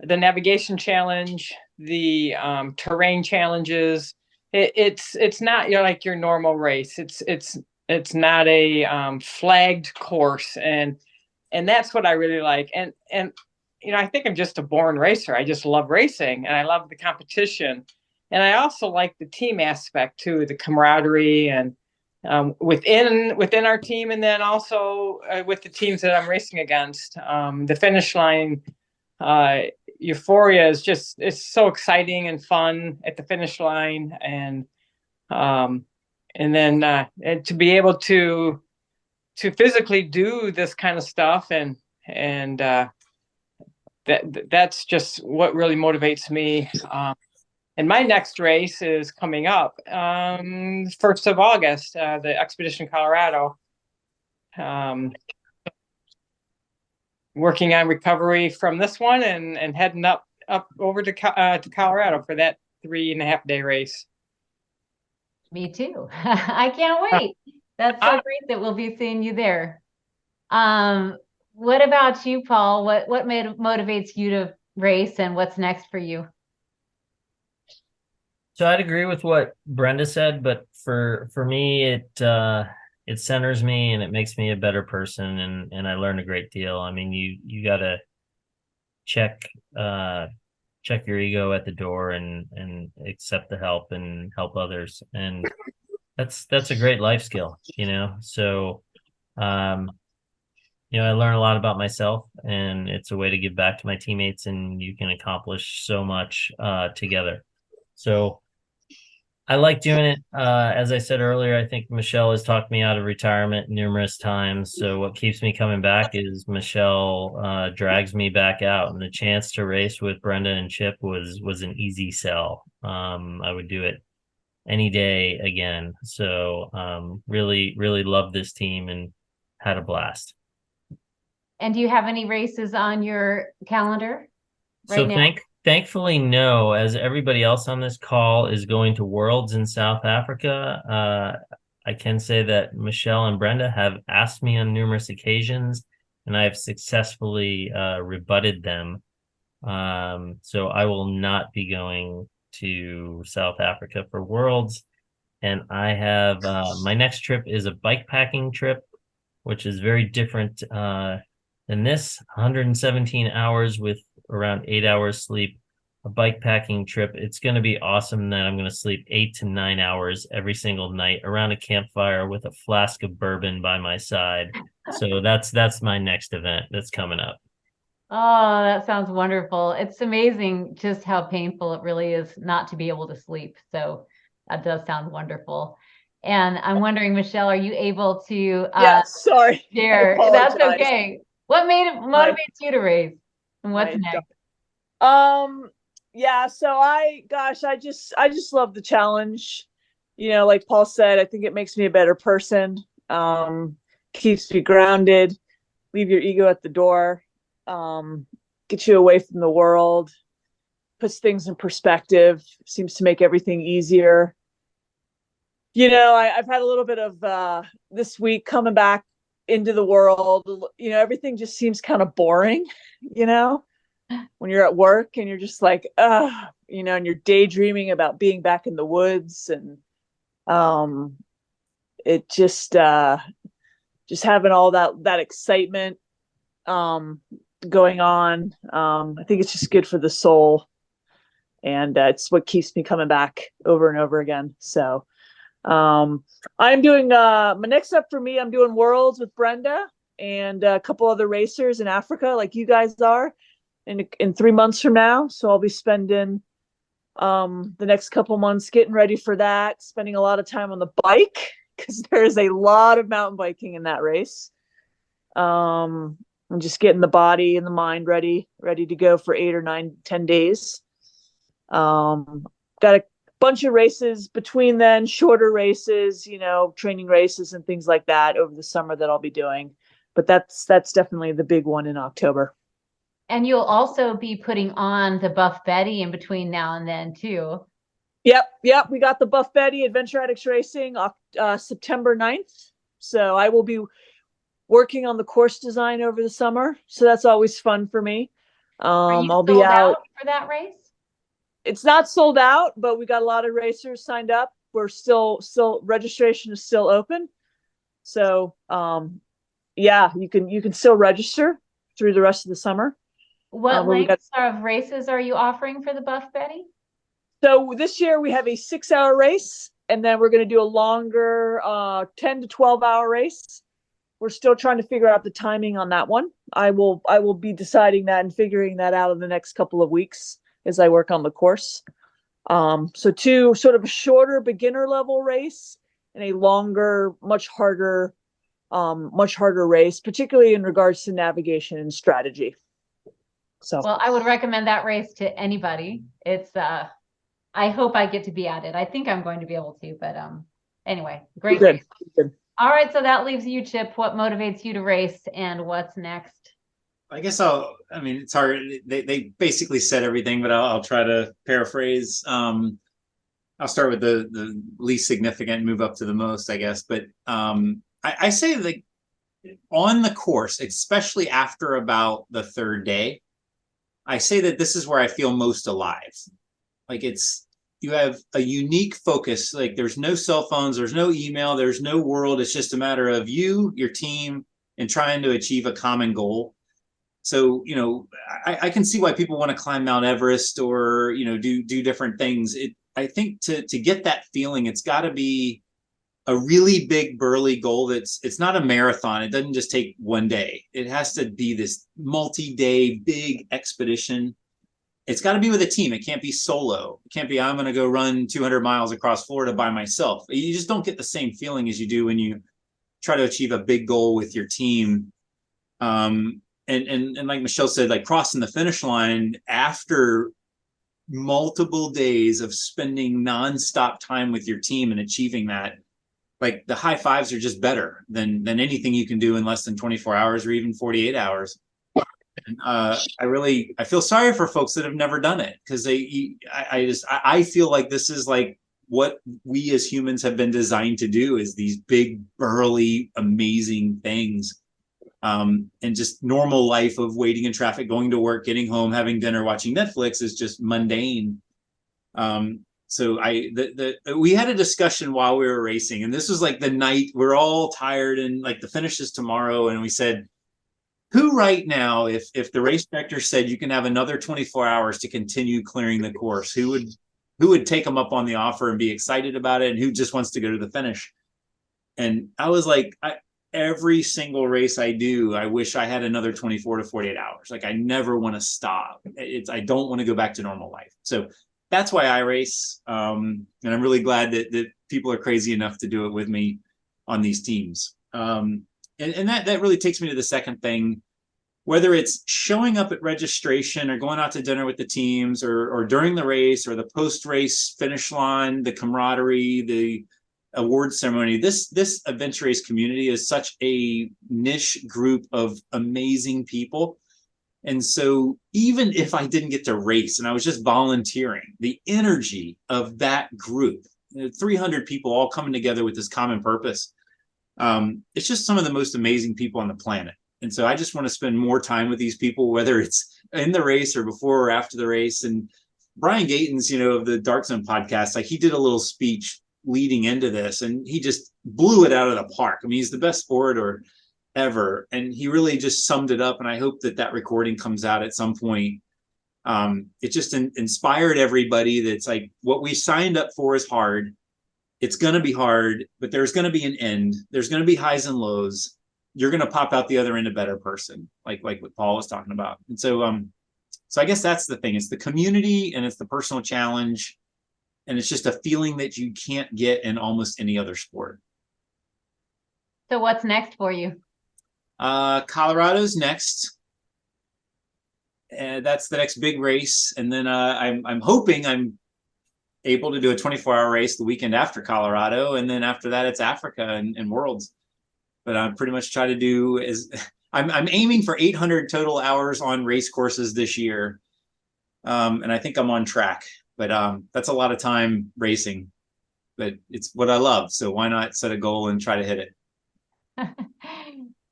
the navigation challenge, the terrain challenges. It's not like your normal race. It's not a flagged course, and that's what I really like. And I think I'm just a born racer. I just love racing, and I love the competition, and I also like the team aspect too, the camaraderie and within our team, and then also with the teams that I'm racing against. The finish line euphoria is it's so exciting and fun at the finish line, and then and to be able to physically do this kind of stuff, and that's just what really motivates me. And my next race is coming up 1st of August, the Expedition Colorado. Working on recovery from this one, and heading up over to Colorado for that 3.5-day race. Me too. I can't wait. That's so great that we'll be seeing you there. What about you, Paul? What motivates you to race, and what's next for you? So I'd agree with what Brenda said, but for me, it centers me and it makes me a better person, and I learn a great deal. I mean, you gotta check your ego at the door and accept the help and help others, and that's a great life skill, So, I learn a lot about myself, and it's a way to give back to my teammates, and you can accomplish so much together. So I like doing it. As I said earlier, I think Michelle has talked me out of retirement numerous times. So what keeps me coming back is Michelle drags me back out, and the chance to race with Brenda and Chip was an easy sell. I would do it any day again. So really, really love this team and had a blast. And do you have any races on your calendar right now? Thankfully, no. As everybody else on this call is going to Worlds in South Africa, I can say that Michelle and Brenda have asked me on numerous occasions, and I have successfully rebutted them. So I will not be going to South Africa for Worlds. And I have my next trip is a bike packing trip, which is very different than this. 117 hours with around 8 hours sleep, a bike packing trip. It's going to be awesome. That I'm going to sleep 8 to 9 hours every single night around a campfire with a flask of bourbon by my side. So that's my next event that's coming up. Oh, that sounds wonderful. It's amazing just how painful it really is not to be able to sleep. So that does sound wonderful. And I'm wondering, Michelle, are you able to sorry. share? That's okay. What motivates you to race? And what's next? Yeah, so I just love the challenge. Like Paul said, I think it makes me a better person. Keeps me grounded, leave your ego at the door, get you away from the world, puts things in perspective, seems to make everything easier. I've had a little bit of this week coming back into the world. Everything just seems kind of boring, when you're at work and you're just like, and you're daydreaming about being back in the woods, and it just having all that excitement going on. I think it's just good for the soul, and it's what keeps me coming back over and over again. So I'm doing my next up for me. I'm doing Worlds with Brenda and a couple other racers in Africa, like you guys are, in 3 months from now. So I'll be spending the next couple months getting ready for that, spending a lot of time on the bike, because there's a lot of mountain biking in that race. I'm just getting the body and the mind ready to go for 8 or 9, 10 days. Got bunch of races between then, shorter races, training races and things like that over the summer that I'll be doing. But that's definitely the big one in October. And you'll also be putting on the Buff Betty in between now and then too. Yep. We got the Buff Betty Adventure Addicts Racing September 9th. So I will be working on the course design over the summer. So that's always fun for me. Are you I'll be sold out for that race? It's not sold out, but we got a lot of racers signed up. We're still registration is still open. So yeah, you can still register through the rest of the summer. What lengths of races are you offering for the Buff Betty? So this year we have a 6-hour race, and then we're going to do a longer 10 to 12-hour race. We're still trying to figure out the timing on that one. I will be deciding that and figuring that out in the next couple of weeks as I work on the course. So two sort of a shorter beginner level race and a longer, much harder race, particularly in regards to navigation and strategy. So, well, I would recommend that race to anybody. It's, I hope I get to be at it. I think I'm going to be able to, but anyway, great race. Good. All right, so that leaves you, Chip. What motivates you to race and what's next? I guess it's hard. They basically said everything, but I'll try to paraphrase. I'll start with the least significant and move up to the most, I guess. But I say, like, on the course, especially after about the third day, I say that this is where I feel most alive. Like, you have a unique focus. Like, there's no cell phones, there's no email, there's no world. It's just a matter of you, your team, and trying to achieve a common goal. So, I can see why people want to climb Mount Everest or, do different things. I think to get that feeling, it's got to be a really big, burly goal. It's not a marathon. It doesn't just take one day. It has to be this multi-day big expedition. It's got to be with a team. It can't be solo. It can't be, I'm going to go run 200 miles across Florida by myself. You just don't get the same feeling as you do when you try to achieve a big goal with your team. And like Michelle said, like, crossing the finish line after multiple days of spending nonstop time with your team and achieving that, like, the high fives are just better than anything you can do in less than 24 hours or even 48 hours. And I feel sorry for folks that have never done it, because I feel like this is like what we as humans have been designed to do, is these big, burly, amazing things. And just normal life of waiting in traffic, going to work, getting home, having dinner, watching Netflix is just mundane. So we had a discussion while we were racing, and this was like the night we're all tired and like the finish is tomorrow. And we said, who right now, if the race director said you can have another 24 hours to continue clearing the course, who would take them up on the offer and be excited about it, and who just wants to go to the finish? And I was like, every single race I do, I wish I had another 24 to 48 hours. Like, I never want to stop. I don't want to go back to normal life. So that's why I race. And I'm really glad that people are crazy enough to do it with me on these teams. And that really takes me to the second thing, whether it's showing up at registration or going out to dinner with the teams, or during the race or the post-race finish line, the camaraderie, the award ceremony. This Adventure Race community is such a niche group of amazing people. And so even if I didn't get to race and I was just volunteering, the energy of that group, 300 people all coming together with this common purpose, it's just some of the most amazing people on the planet. And so I just want to spend more time with these people, whether it's in the race or before or after the race. And Brian Gatens, of the Dark Zone podcast, like, he did a little speech leading into this, and he just blew it out of the park. I mean, he's the best orator ever, and he really just summed it up. And I hope that recording comes out at some point. It just inspired everybody. That's like, what we signed up for is hard. It's going to be hard, but there's going to be an end. There's going to be highs and lows. You're going to pop out the other end a better person, like what Paul was talking about. And so I guess that's the thing. It's the community, and it's the personal challenge. And it's just a feeling that you can't get in almost any other sport. So what's next for you? Colorado's next. That's the next big race. And then I'm hoping I'm able to do a 24-hour race the weekend after Colorado, and then after that it's Africa and Worlds. But I pretty much try to do is I'm aiming for 800 total hours on race courses this year, and I think I'm on track. But that's a lot of time racing, but it's what I love. So why not set a goal and try to hit it?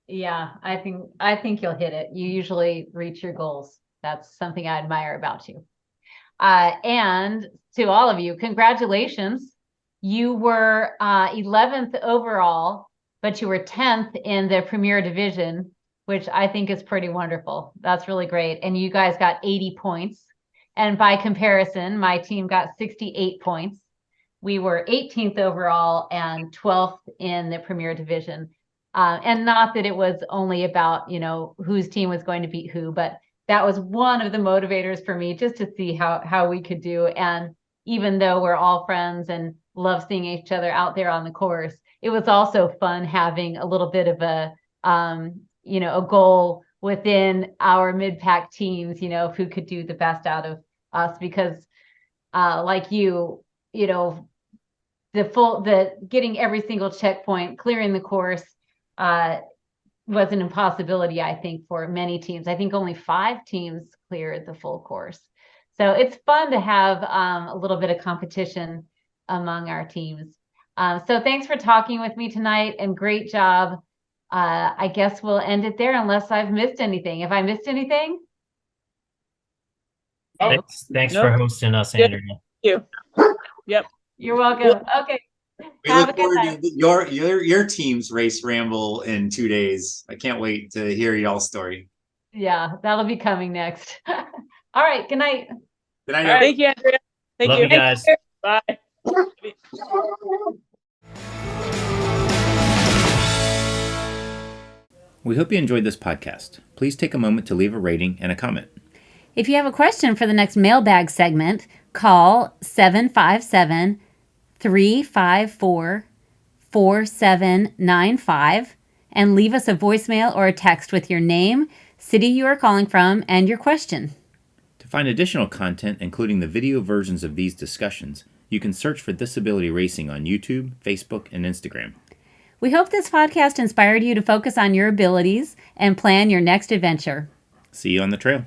Yeah, I think you'll hit it. You usually reach your goals. That's something I admire about you. And to all of you, congratulations. You were 11th overall, but you were 10th in the Premier Division, which I think is pretty wonderful. That's really great. And you guys got 80 points. And by comparison, my team got 68 points. We were 18th overall and 12th in the Premier Division. And not that it was only about, whose team was going to beat who, but that was one of the motivators for me, just to see how we could do. And even though we're all friends and love seeing each other out there on the course, it was also fun having a little bit of a goal within our mid-pack teams, who could do the best out of us, because like the getting every single checkpoint, clearing the course was an impossibility, I think, for many teams. I think only 5 teams cleared the full course. So it's fun to have a little bit of competition among our teams. So thanks for talking with me tonight, and great job. I guess we'll end it there unless I've missed anything. Have I missed anything? Thanks for hosting us, Andrea. Thank you. Yep. You're welcome. Okay. We look forward to your team's race Ramble in 2 days. I can't wait to hear y'all's story. Yeah, that'll be coming next. All right. Good night. Good night. Right, thank you, Andrea. Love you guys. Bye. We hope you enjoyed this podcast. Please take a moment to leave a rating and a comment. If you have a question for the next mailbag segment, call 757-354-4795 and leave us a voicemail or a text with your name, city you are calling from, and your question. To find additional content, including the video versions of these discussions, you can search for thisABILITY Racing on YouTube, Facebook, and Instagram. We hope this podcast inspired you to focus on your abilities and plan your next adventure. See you on the trail.